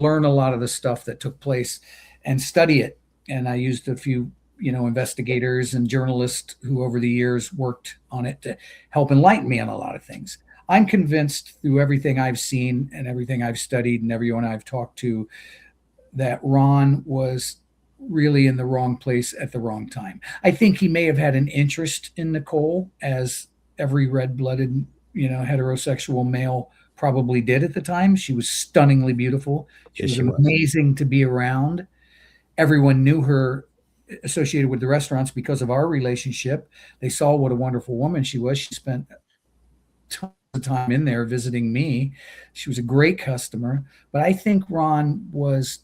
S5: learn a lot of the stuff that took place and study it. And I used a few, investigators and journalists who over the years worked on it to help enlighten me on a lot of things. I'm convinced through everything I've seen and everything I've studied and everyone I've talked to that Ron was really in the wrong place at the wrong time. I think he may have had an interest in Nicole, as every red-blooded, heterosexual male probably did at the time. She was stunningly beautiful. She was amazing to be around. Everyone knew her associated with the restaurants because of our relationship. They saw what a wonderful woman she was. She spent tons of time in there visiting me. She was a great customer. But I think Ron was,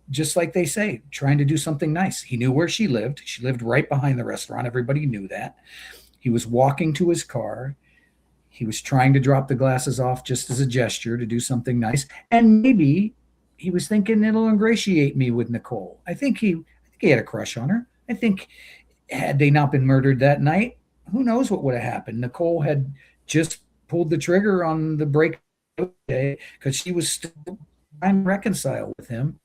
S5: just like they say, trying to do something nice. He knew where she lived. She lived right behind the restaurant. Everybody knew that. He was walking to his car. He was trying to drop the glasses off just as a gesture to do something nice. And maybe he was thinking it'll ingratiate me with Nicole. I think he had a crush on her. I think had they not been murdered that night, who knows what would have happened. Nicole had just pulled the trigger on the break day because she was still trying to reconcile with him.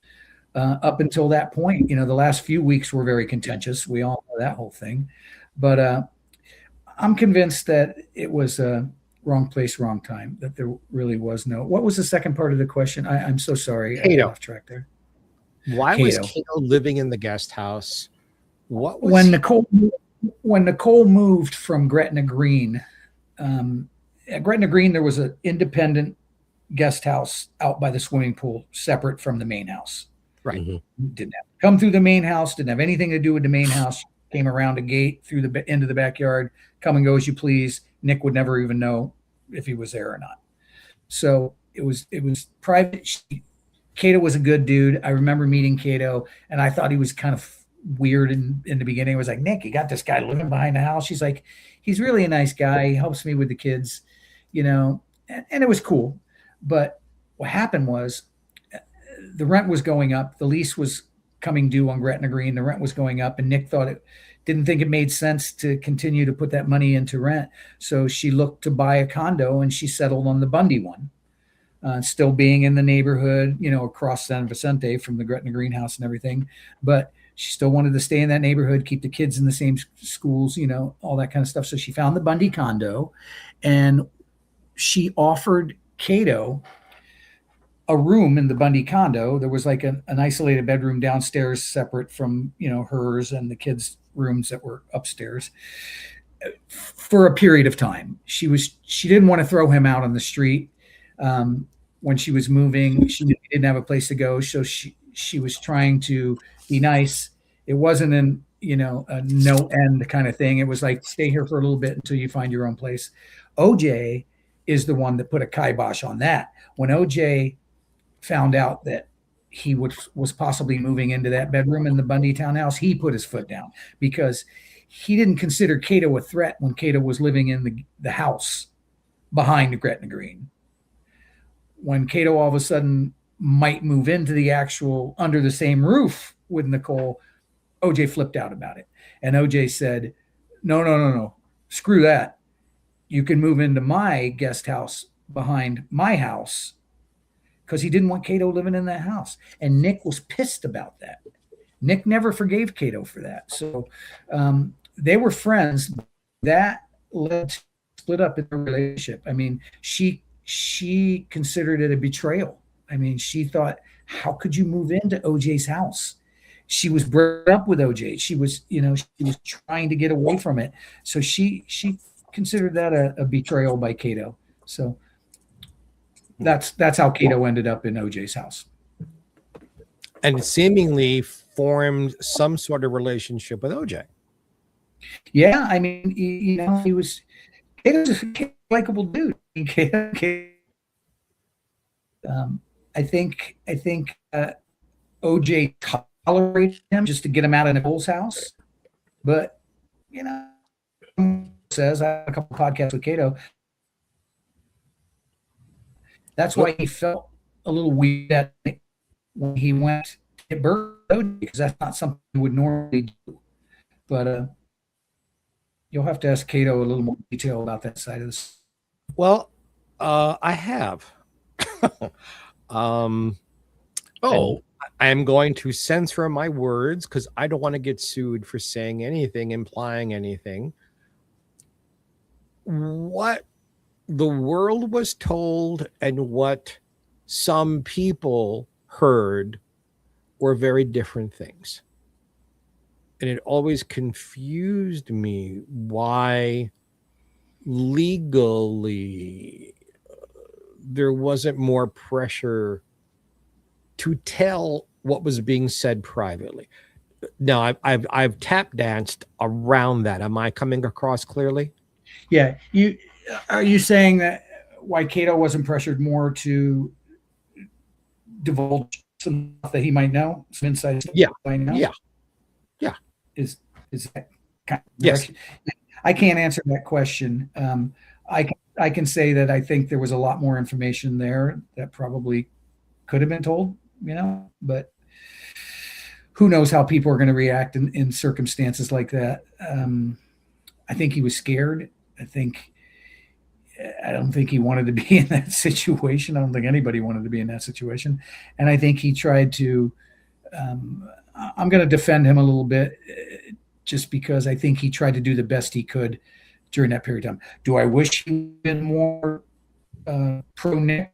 S5: Up until that point, the last few weeks were very contentious. We all know that whole thing. But I'm convinced that it was wrong place, wrong time, that there really was no. What was the second part of the question? I'm so sorry. I got off track there.
S4: Why was Cato living in the guest house? What was
S5: when Nicole moved from Gretna Green? At Gretna Green, there was an independent guest house out by the swimming pool, separate from the main house.
S4: Right.
S3: Mm-hmm.
S5: Didn't have to come through the main house. Didn't have anything to do with the main house. Came around a gate through the into the backyard. Come and go as you please. Nick would never even know if he was there or not. So it was private. Cato was a good dude. I remember meeting Cato, and I thought he was kind of weird in the beginning. I was like, Nick, you got this guy living behind the house. She's like, he's really a nice guy. He helps me with the kids, and it was cool. But what happened was the rent was going up. The lease was coming due on Gretna Green. The rent was going up, and Nick didn't think it made sense to continue to put that money into rent. So she looked to buy a condo, and she settled on the Bundy one. Still being in the neighborhood, across San Vicente from the Gretna Greenhouse and everything. But she still wanted to stay in that neighborhood, keep the kids in the same schools, all that kind of stuff. So she found the Bundy condo, and she offered Cato a room in the Bundy condo. There was like an isolated bedroom downstairs, separate from, hers and the kids' rooms that were upstairs, for a period of time. She didn't want to throw him out on the street. When she was moving, she didn't have a place to go. So she was trying to be nice. It wasn't a no end kind of thing. It was like, stay here for a little bit until you find your own place. OJ is the one that put a kibosh on that. When OJ found out that he was possibly moving into that bedroom in the Bundy townhouse, he put his foot down because he didn't consider Cato a threat when Cato was living in the house behind Gretna Green. When Cato all of a sudden might move into the actual under the same roof with Nicole, OJ flipped out about it. And OJ said, no, screw that. You can move into my guest house behind my house, because he didn't want Cato living in that house. And Nick was pissed about that. Nick never forgave Cato for that. So they were friends. That led to split up in their relationship. I mean, she considered it a betrayal. I mean, she thought, how could you move into OJ's house? She was brought up with OJ. She was trying to get away from it. So she considered that a betrayal by Cato. So that's how Cato ended up in OJ's house.
S4: And seemingly formed some sort of relationship with OJ.
S5: Yeah, I mean, he was Cato's a likable dude. I think OJ tolerated him just to get him out of Nicole's house. But says I had a couple podcasts with Cato. That's why he felt a little weird when he went to OJ, because that's not something he would normally do. But you'll have to ask Cato a little more detail about that side of this.
S4: Well, I have. I am going to censor my words because I don't want to get sued for saying anything, implying anything. What the world was told and what some people heard were very different things. And it always confused me why legally there wasn't more pressure to tell what was being said privately. Now, I've tap danced around that. Am I coming across clearly?
S5: Yeah. Are you saying that why Cato wasn't pressured more to divulge some stuff that he might know, some inside stuff?
S4: Yeah.
S5: Might know?
S4: Yeah.
S5: Is that kind of
S4: yes?
S5: I can't answer that question. I can say that I think there was a lot more information there that probably could have been told, but who knows how people are going to react in circumstances like that. I think he was scared. I don't think he wanted to be in that situation. I don't think anybody wanted to be in that situation. And I think he tried to, I'm going to defend him a little bit just because I think he tried to do the best he could during that period of time. Do I wish he'd been more pro Nick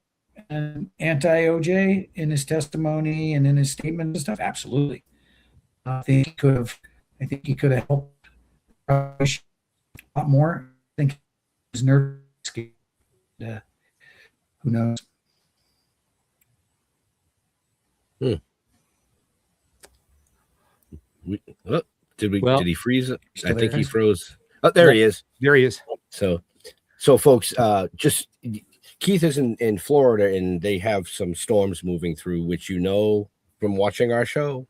S5: and anti OJ in his testimony and in his statement and stuff? Absolutely. I think he could have helped a lot more. I think he was nervous. Who knows?
S3: Did he freeze? I think he
S5: there?
S3: froze. Oh, there he is.
S4: There he is.
S3: So folks, just Keith is in Florida, and they have some storms moving through, which from watching our show,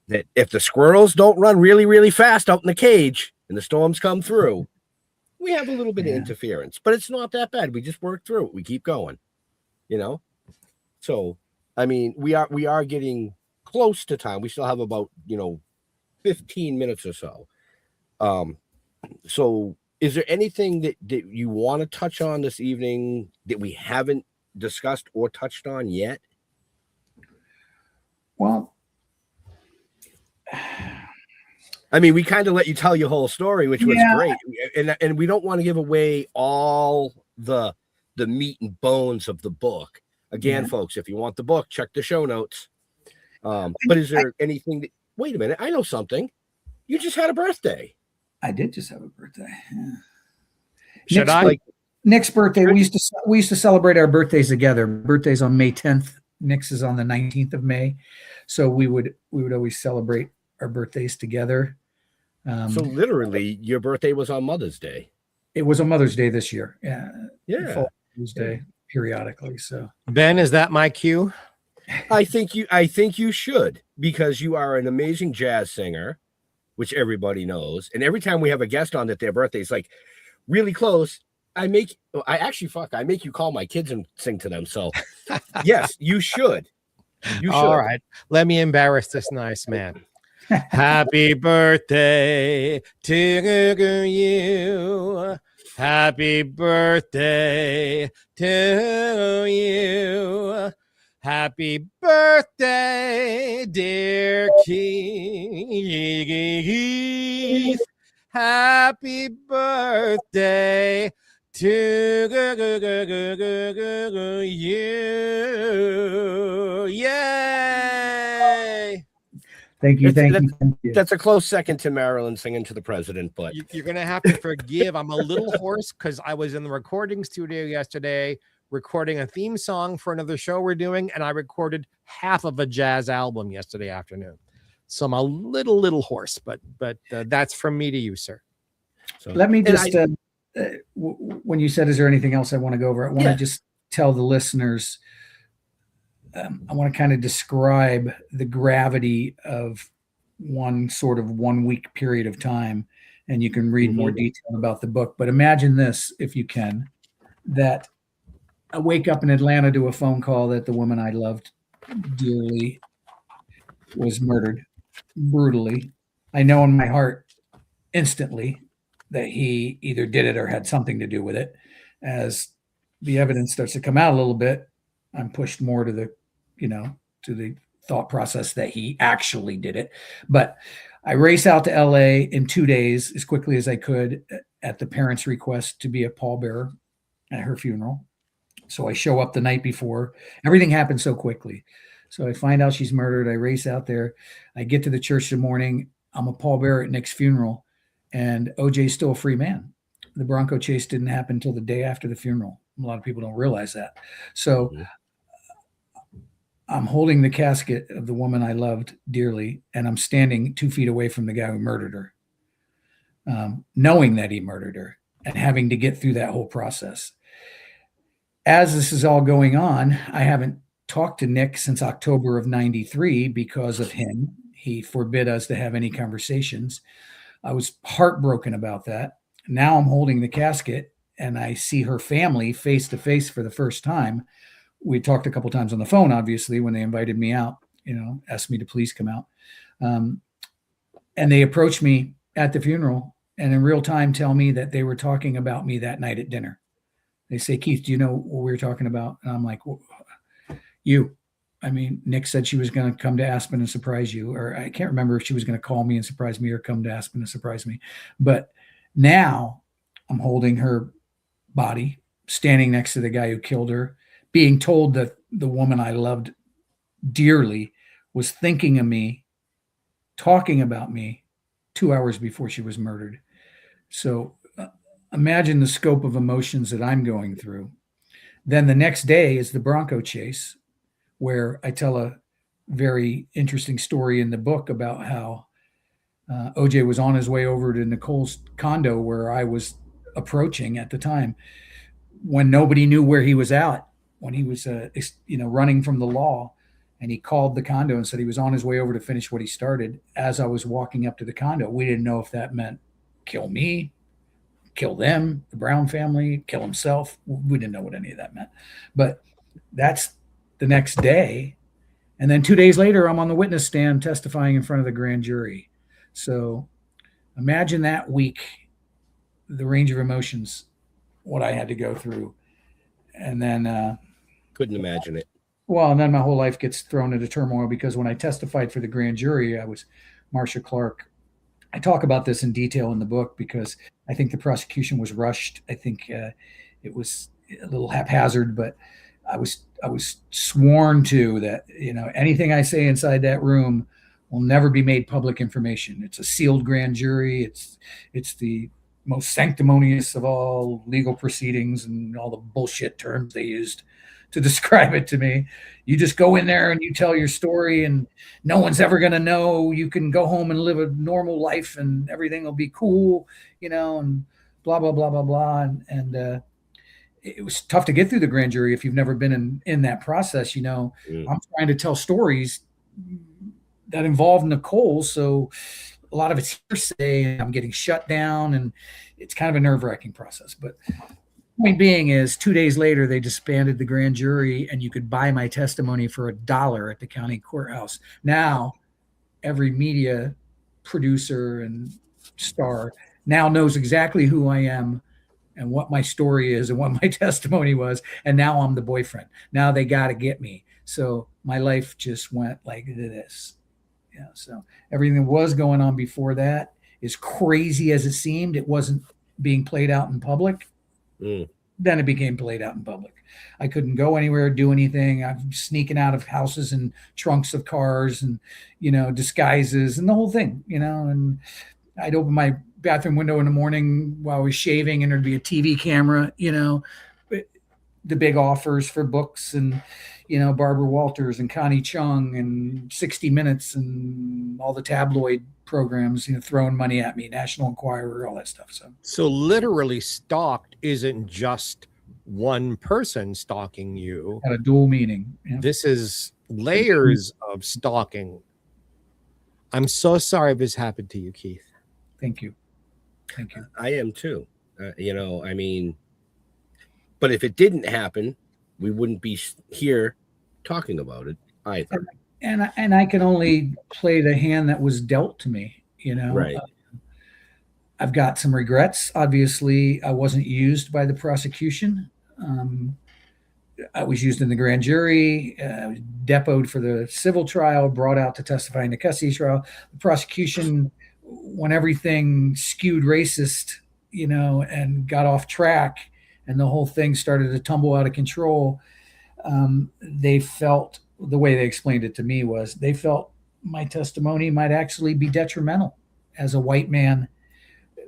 S3: that if the squirrels don't run really, really fast out in the cage and the storms come through, we have a little bit of interference, but it's not that bad. We just work through it. We keep going, So, I mean, we are getting close to time. We still have about, 15 minutes or so. So is there anything that you want to touch on this evening that we haven't discussed or touched on yet?
S5: Well,
S3: I mean, we kind of let you tell your whole story, which was great. And we don't want to give away all the meat and bones of the book. Again, folks, if you want the book, check the show notes. But is there anything that, wait a minute, I know something. You just had a birthday.
S5: I did just have a birthday.
S4: Yeah.
S5: Nick's birthday, we used to celebrate our birthdays together. Birthday's on May 10th. Nick's is on the 19th of May. So we would always celebrate our birthdays together.
S3: So literally your birthday was on Mother's Day.
S5: It was on Mother's Day this year.
S3: Yeah.
S5: Mother's Day periodically. So
S4: Ben, is that my cue?
S3: I think you should, because you are an amazing jazz singer, which everybody knows. And every time we have a guest on that their birthday is like really close, I make you call my kids and sing to them. So yes, you should. You should.
S4: All right. Let me embarrass this nice man. Happy birthday to you. Happy birthday to you. Happy birthday, dear Keith. Happy birthday to you. Yay.
S5: Thank you.
S3: That's a close second to Marilyn singing to the president, but
S4: You're going to have to forgive. I'm a little hoarse because I was in the recording studio yesterday recording a theme song for another show we're doing, and I recorded half of a jazz album yesterday afternoon. So I'm a little hoarse, but that's from me to you, sir.
S5: So let me just, when you said, is there anything else I want to go over? I want to just tell the listeners, I want to kind of describe the gravity of one 1 week period of time, and you can read more detail about the book. But imagine this, if you can, that I wake up in Atlanta to a phone call that the woman I loved dearly was murdered brutally. I know in my heart instantly that he either did it or had something to do with it. As the evidence starts to come out a little bit, I'm pushed more to the thought process that he actually did it. But I race out to LA in 2 days as quickly as I could at the parents' request to be a pallbearer at her funeral. So I show up the night before. Everything happened so quickly. So I find out she's murdered. I race out there. I get to the church in the morning. I'm a pallbearer at Nick's funeral, and OJ's still a free man. The Bronco chase didn't happen until the day after the funeral. A lot of people don't realize that. So I'm holding the casket of the woman I loved dearly, and I'm standing 2 feet away from the guy who murdered her, knowing that he murdered her and having to get through that whole process. As this is all going on, I haven't talked to Nick since October of '93 because of him. He forbid us to have any conversations. I was heartbroken about that. Now I'm holding the casket and I see her family face to face for the first time. We talked a couple times on the phone, obviously, when they invited me out, asked me to please come out. And they approached me at the funeral and in real time tell me that they were talking about me that night at dinner. They say, Keith, do you know what we were talking about? And I'm like, well, you. I mean, Nick said she was going to come to Aspen and surprise you, or I can't remember if she was going to call me and surprise me or come to Aspen and surprise me. But now I'm holding her body, standing next to the guy who killed her, being told that the woman I loved dearly was thinking of me, talking about me 2 hours before she was murdered. So imagine the scope of emotions that I'm going through. Then the next day is the Bronco chase, where I tell a very interesting story in the book about how OJ was on his way over to Nicole's condo where I was approaching at the time, when nobody knew where he was at, when he was running from the law. And he called the condo and said he was on his way over to finish what he started. As I was walking up to the condo, we didn't know if that meant kill me, kill them, the Brown family, kill himself. We didn't know what any of that meant. But that's the next day. And then 2 days later, I'm on the witness stand testifying in front of the grand jury. So imagine that week, the range of emotions, what I had to go through. And then
S3: Couldn't imagine it.
S5: well, and then my whole life gets thrown into turmoil, because when I testified for the grand jury, I was Marcia Clark. I talk about this in detail in the book because I think the prosecution was rushed. I think it was a little haphazard, but I was sworn to that, anything I say inside that room will never be made public information. It's a sealed grand jury. It's the most sanctimonious of all legal proceedings, and all the bullshit terms they used to describe it to me. You just go in there and you tell your story, and no one's ever going to know. You can go home and live a normal life and everything will be cool, and blah, blah, blah, blah, blah. And it was tough to get through the grand jury if you've never been in that process. I'm trying to tell stories that involve Nicole. So a lot of it's hearsay, and I'm getting shut down, and it's kind of a nerve-wracking process. But point being is, 2 days later, they disbanded the grand jury, and you could buy my testimony for $1 at the county courthouse. Now, every media producer and star now knows exactly who I am and what my story is and what my testimony was. And now I'm the boyfriend. Now they got to get me. So my life just went like this. Yeah. So everything that was going on before that, as crazy as it seemed, it wasn't being played out in public. Then it became played out in public. I couldn't go anywhere, do anything. I'm sneaking out of houses and trunks of cars and, disguises and the whole thing, and I'd open my bathroom window in the morning while I was shaving, and there'd be a TV camera, the big offers for books and, Barbara Walters and Connie Chung and 60 Minutes and all the tabloid programs, throwing money at me, National Enquirer, all that stuff.
S4: So literally, stalked isn't just one person stalking you.
S5: Had a dual meaning. Yeah.
S4: This is layers of stalking. I'm so sorry this happened to you, Keith.
S5: Thank you.
S3: I am too. But if it didn't happen, we wouldn't be here talking about it either.
S5: And I can only play the hand that was dealt to me,
S3: Right.
S5: I've got some regrets. Obviously, I wasn't used by the prosecution. I was used in the grand jury, depoted for the civil trial, brought out to testify in the custody trial. The prosecution, when everything skewed racist, and got off track, and the whole thing started to tumble out of control, they felt, the way they explained it to me was, they felt my testimony might actually be detrimental as a white man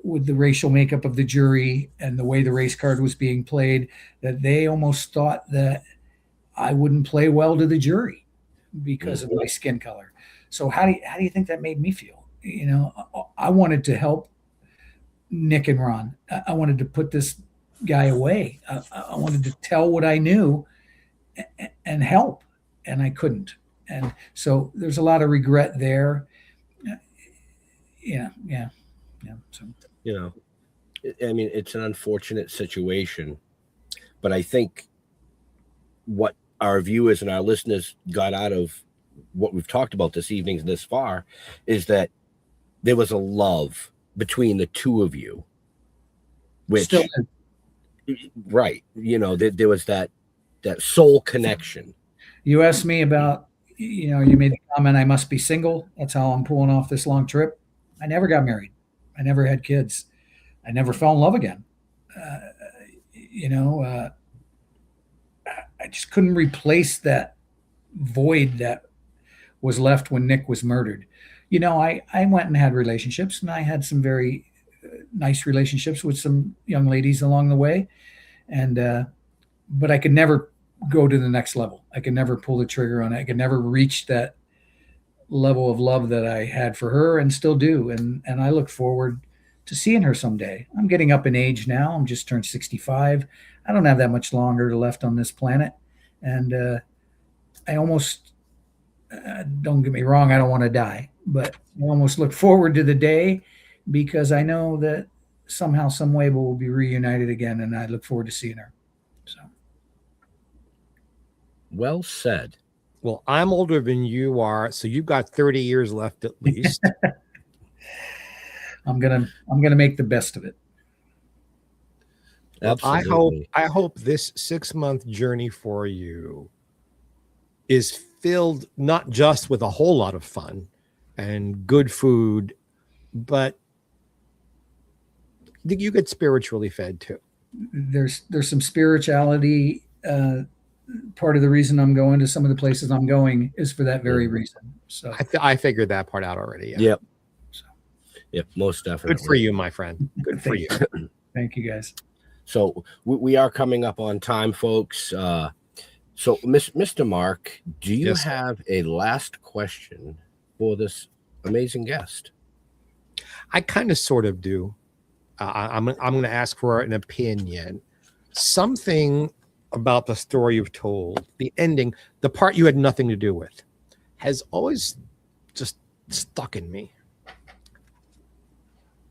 S5: with the racial makeup of the jury and the way the race card was being played, that they almost thought that I wouldn't play well to the jury because of my skin color. So how do you think that made me feel? I wanted to help Nick and Ron. I wanted to put this guy away. I wanted to tell what I knew and help, and I couldn't. And so there's a lot of regret there. Yeah. So,
S3: it's an unfortunate situation, but I think what our viewers and our listeners got out of what we've talked about this evening this far is that there was a love between the two of you, which
S5: Still,
S3: right, there was that soul connection.
S5: you asked me about, you made the comment I must be single. That's how I'm pulling off this long trip. I never got married. I never had kids. I never fell in love again. I just couldn't replace that void that was left when Nick was murdered. I went and had relationships, and I had some very nice relationships with some young ladies along the way. But I could never go to the next level. I could never pull the trigger on it. I could never reach that level of love that I had for her and still do. And I look forward to seeing her someday. I'm getting up in age now. I'm just turned 65. I don't have that much longer left on this planet. And I almost, don't get me wrong, I don't want to die, but I almost look forward to the day because I know that somehow, some way we'll be reunited again. And I look forward to seeing her. So.
S3: Well said.
S4: Well, I'm older than you are, so you've got 30 years left at least.
S5: I'm gonna make the best of it.
S3: Absolutely.
S4: I hope this 6-month journey for you is filled not just with a whole lot of fun and good food, but you get spiritually fed too.
S5: There's some spirituality. Part of the reason I'm going to some of the places I'm going is for that very reason. So
S4: I figured that part out already. Yeah.
S3: Yep. Yep, most definitely.
S4: Good for you, my friend. Good for you.
S5: Thank you, guys.
S3: So we are coming up on time, folks. So, Mr. Mark, do you have a last question for this amazing guest?
S4: I kind of sort of do. I'm going to ask for an opinion. Something about the story you've told, the ending, the part you had nothing to do with, has always just stuck in me.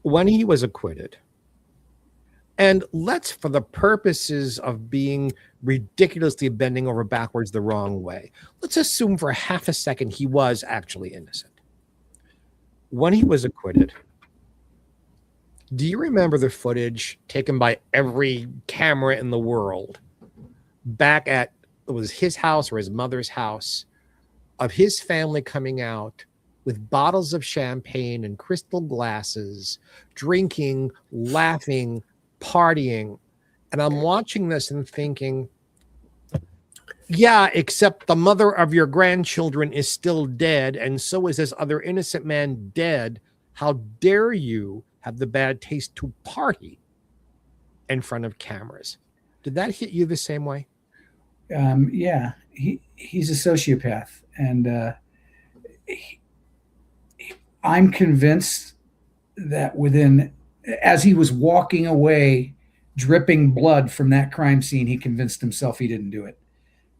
S4: When he was acquitted, and let's, for the purposes of being ridiculously bending over backwards the wrong way, let's assume for half a second he was actually innocent. When he was acquitted, do you remember the footage taken by every camera in the world back at, it was his house or his mother's house, of his family coming out with bottles of champagne and crystal glasses, drinking, laughing, partying? And I'm watching this and thinking, yeah, except the mother of your grandchildren is still dead, and so is this other innocent man dead. How dare you have the bad taste to party in front of cameras? Did that hit you the same way?
S5: Yeah, he's a sociopath, and I'm convinced that as he was walking away, dripping blood from that crime scene, he convinced himself he didn't do it.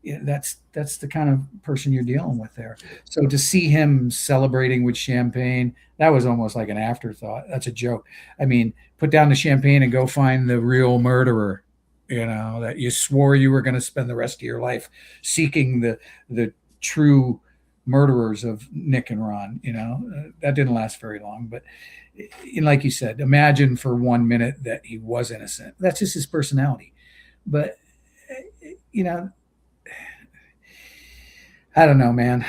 S5: Yeah, that's the kind of person you're dealing with there. So to see him celebrating with champagne, that was almost like an afterthought. That's a joke. I mean, put down the champagne and go find the real murderer, that you swore you were going to spend the rest of your life seeking the true murderers of Nick and Ron. That didn't last very long, but like you said, imagine for 1 minute that he was innocent. That's just his personality. But I don't know, man.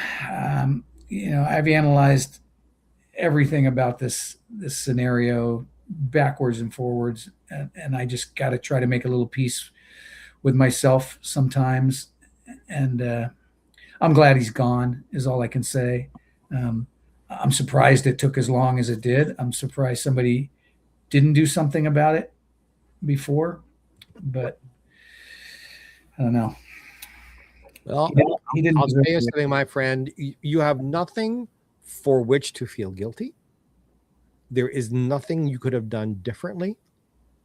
S5: I've analyzed everything about this scenario backwards and forwards, and I just got to try to make a little peace with myself sometimes. And I'm glad he's gone, is all I can say. I'm surprised it took as long as it did. I'm surprised somebody didn't do something about it before, but I don't know.
S4: Well,
S5: he didn't.
S4: I'll say something, my friend. You have nothing for which to feel guilty. There is nothing you could have done differently.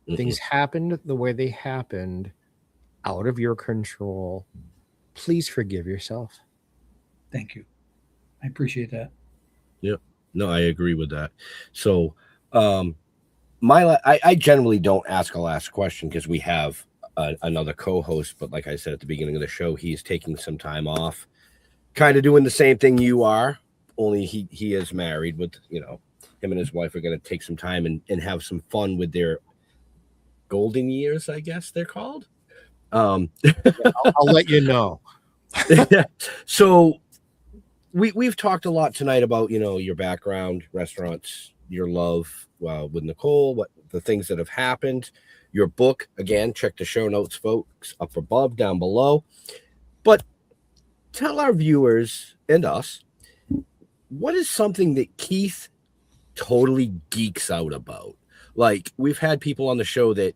S4: Mm-hmm. Things happened the way they happened, out of your control. Please forgive yourself.
S5: Thank you. I appreciate that.
S3: Yep. No, I agree with that. So, I generally don't ask a last question because we have another co-host, but like I said at the beginning of the show, he's taking some time off, kind of doing the same thing you are, only he is married with, him and his wife are going to take some time and have some fun with their golden years, I guess they're called.
S4: I'll let you know.
S3: So we've talked a lot tonight about, your background, restaurants, your love with Nicole, what the things that have happened, your book. Again, check the show notes, folks, up above, down below. But tell our viewers and us, what is something that Keith totally geeks out about? Like, we've had people on the show that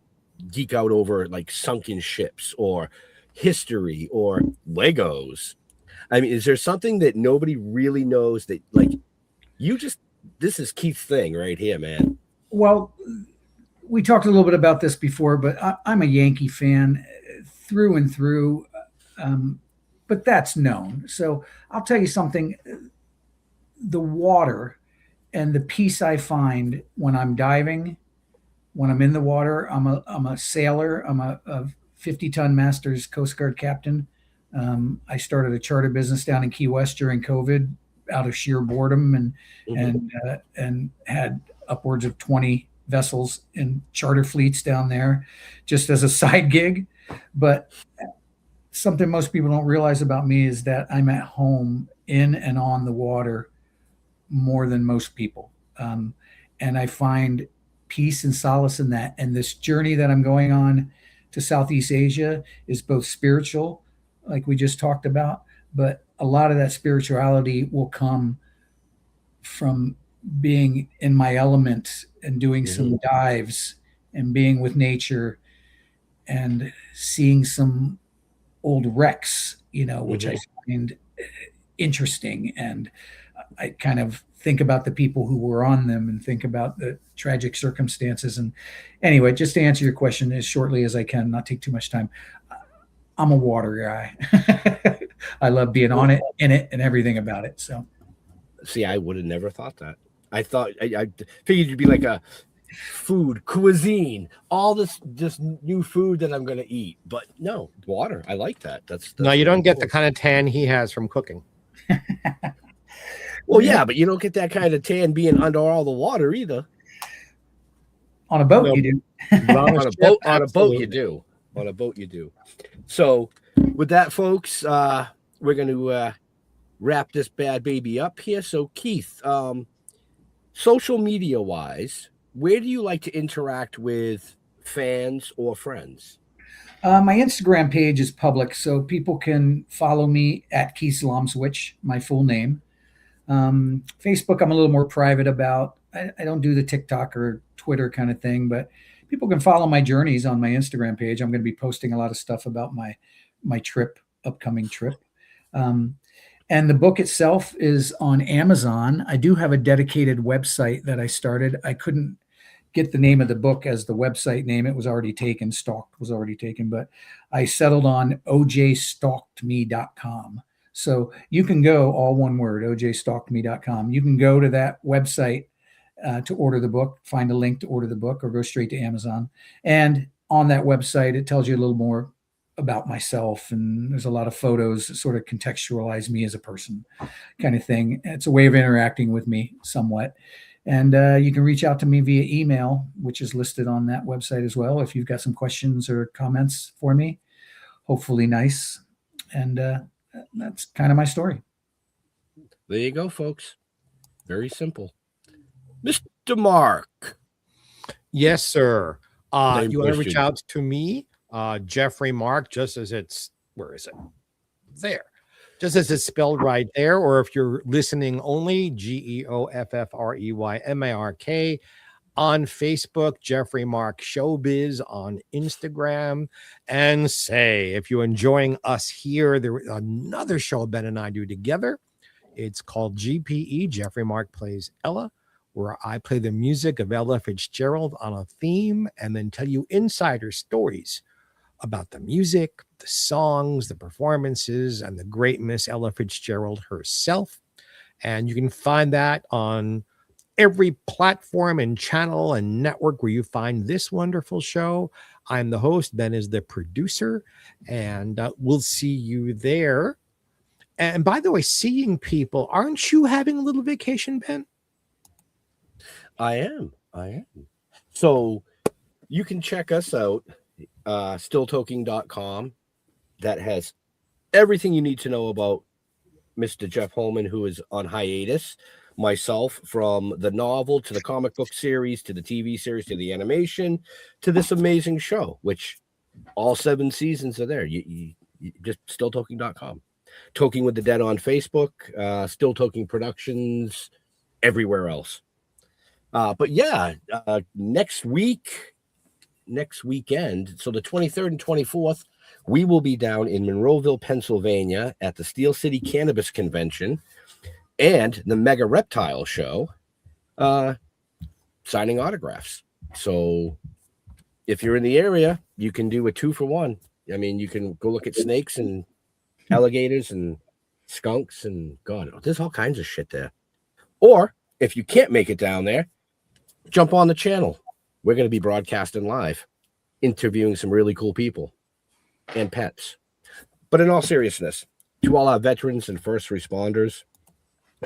S3: geek out over like sunken ships or history or Legos. I mean, is there something that nobody really knows that, like, this is Keith's thing right here, man?
S5: Well, we talked a little bit about this before, but I'm a Yankee fan through and through. But that's known. So I'll tell you something. The water and the peace I find when I'm diving, when I'm in the water. I'm a sailor. I'm a 50-ton Masters Coast Guard captain. I started a charter business down in Key West during COVID out of sheer boredom, and had upwards of 20 vessels in charter fleets down there just as a side gig. But something most people don't realize about me is that I'm at home in and on the water more than most people. And I find peace and solace in that. And this journey that I'm going on to Southeast Asia is both spiritual, like we just talked about, but a lot of that spirituality will come from being in my element and doing some dives and being with nature and seeing some old wrecks, which I find interesting. And I kind of think about the people who were on them and think about the tragic circumstances. And anyway, just to answer your question as shortly as I can, not take too much time, I'm a water guy. I love being on it, in it, and everything about it. So,
S3: see, I would have never thought that. I thought I figured you'd be like a food cuisine, all this new food that I'm going to eat. But no, water. I like that. That's
S4: no, you don't get the kind of tan he has from cooking.
S3: Well, yeah, but you don't get that kind of tan being under all the water either.
S5: On a boat, you do.
S3: On a boat, you do. On a boat, you do. So, with that, folks, we're going to wrap this bad baby up here. So, Keith, social media wise, where do you like to interact with fans or friends?
S5: My Instagram page is public, so people can follow me at Kieth Zlomsowitch, my full name. Facebook, I'm a little more private about. I don't do the TikTok or Twitter kind of thing, but people can follow my journeys on my Instagram page. I'm going to be posting a lot of stuff about my upcoming trip. And the book itself is on Amazon. I do have a dedicated website that I started. I couldn't get the name of the book as the website name. It was already taken. Stalked was already taken, but I settled on ojstalkedme.com. So you can go, all one word, ojstalkedme.com. You can go to that website to order the book, find a link to order the book, or go straight to Amazon. And on that website, it tells you a little more about myself. And there's a lot of photos that sort of contextualize me as a person kind of thing. It's a way of interacting with me somewhat. And you can reach out to me via email, which is listed on that website as well, if you've got some questions or comments for me. Hopefully nice. And that's kind of my story.
S3: There you go, folks. Very simple. Mr. Mark.
S4: Yes, sir. You want to reach out to me, Jeffrey Mark, just as it's, where is it? There. Just as it's spelled right there. Or if you're listening only, GeoffreyMark on Facebook, Jeffrey Mark Showbiz on Instagram. And say, if you're enjoying us here, there is another show Ben and I do together. It's called GPE, Jeffrey Mark Plays Ella, where I play the music of Ella Fitzgerald on a theme and then tell you insider stories about the music, the songs, the performances, and the great Miss Ella Fitzgerald herself. And you can find that on every platform and channel and network where you find this wonderful show. I'm the host. Ben is the producer, and we'll see you there. And by the way, seeing people, aren't you having a little vacation, Ben?
S3: I am. So you can check us out, stilltoking.com. That has everything you need to know about Mr. Jeff Holman, who is on hiatus. Myself, from the novel to the comic book series to the TV series to the animation to this amazing show, which all 7 seasons are there. You just stilltoking.com. Toking with the Dead on Facebook, Still Toking Productions, everywhere else. But yeah, next weekend, so the 23rd and 24th, we will be down in Monroeville, Pennsylvania at the Steel City Cannabis Convention and the Mega Reptile Show, signing autographs. So if you're in the area, you can do a 2-for-1. I mean, you can go look at snakes and alligators and skunks and God, there's all kinds of shit there. Or if you can't make it down there, jump on the channel. We're going to be broadcasting live, interviewing some really cool people and pets. But in all seriousness, to all our veterans and first responders,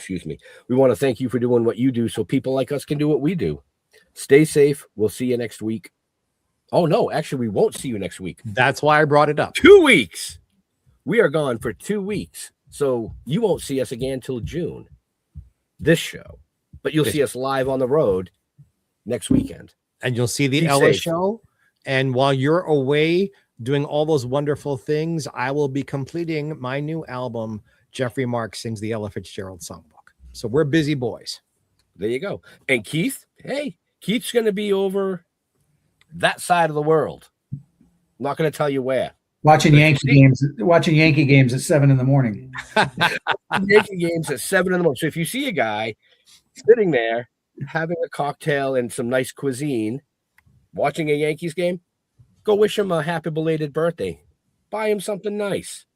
S3: we want to thank you for doing what you do so people like us can do what we do. Stay safe. We'll see you next week. Oh, no, actually, we won't see you next week.
S4: That's why I brought it up.
S3: 2 weeks. We are gone for 2 weeks. So you won't see us again till June, this show. But you'll see us live on the road next weekend.
S4: And you'll see the
S3: Be
S4: Ella
S3: safe.
S4: show. And while you're away doing all those wonderful things, I will be completing my new album, Jeffrey Mark Sings the Ella Fitzgerald Songbook. So we're busy boys.
S3: There you go. And Keith, Keith's going to be over that side of the world. I'm not going to tell you where.
S5: Watching Yankee games at 7 a.m.
S3: Yankee games at 7 a.m. So if you see a guy sitting there having a cocktail and some nice cuisine, watching a Yankees game, go wish him a happy belated birthday. Buy him something nice.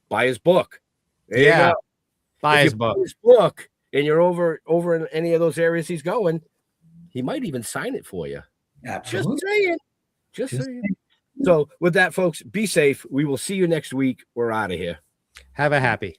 S3: Buy his book. There you go.
S4: Buy
S3: If
S4: his
S3: you
S4: book.
S3: buy his book and you're over in any of those areas he's going, he might even sign it for you.
S5: Absolutely.
S3: Just saying. So with that, folks, be safe. We will see you next week. We're out of here.
S4: Have a happy.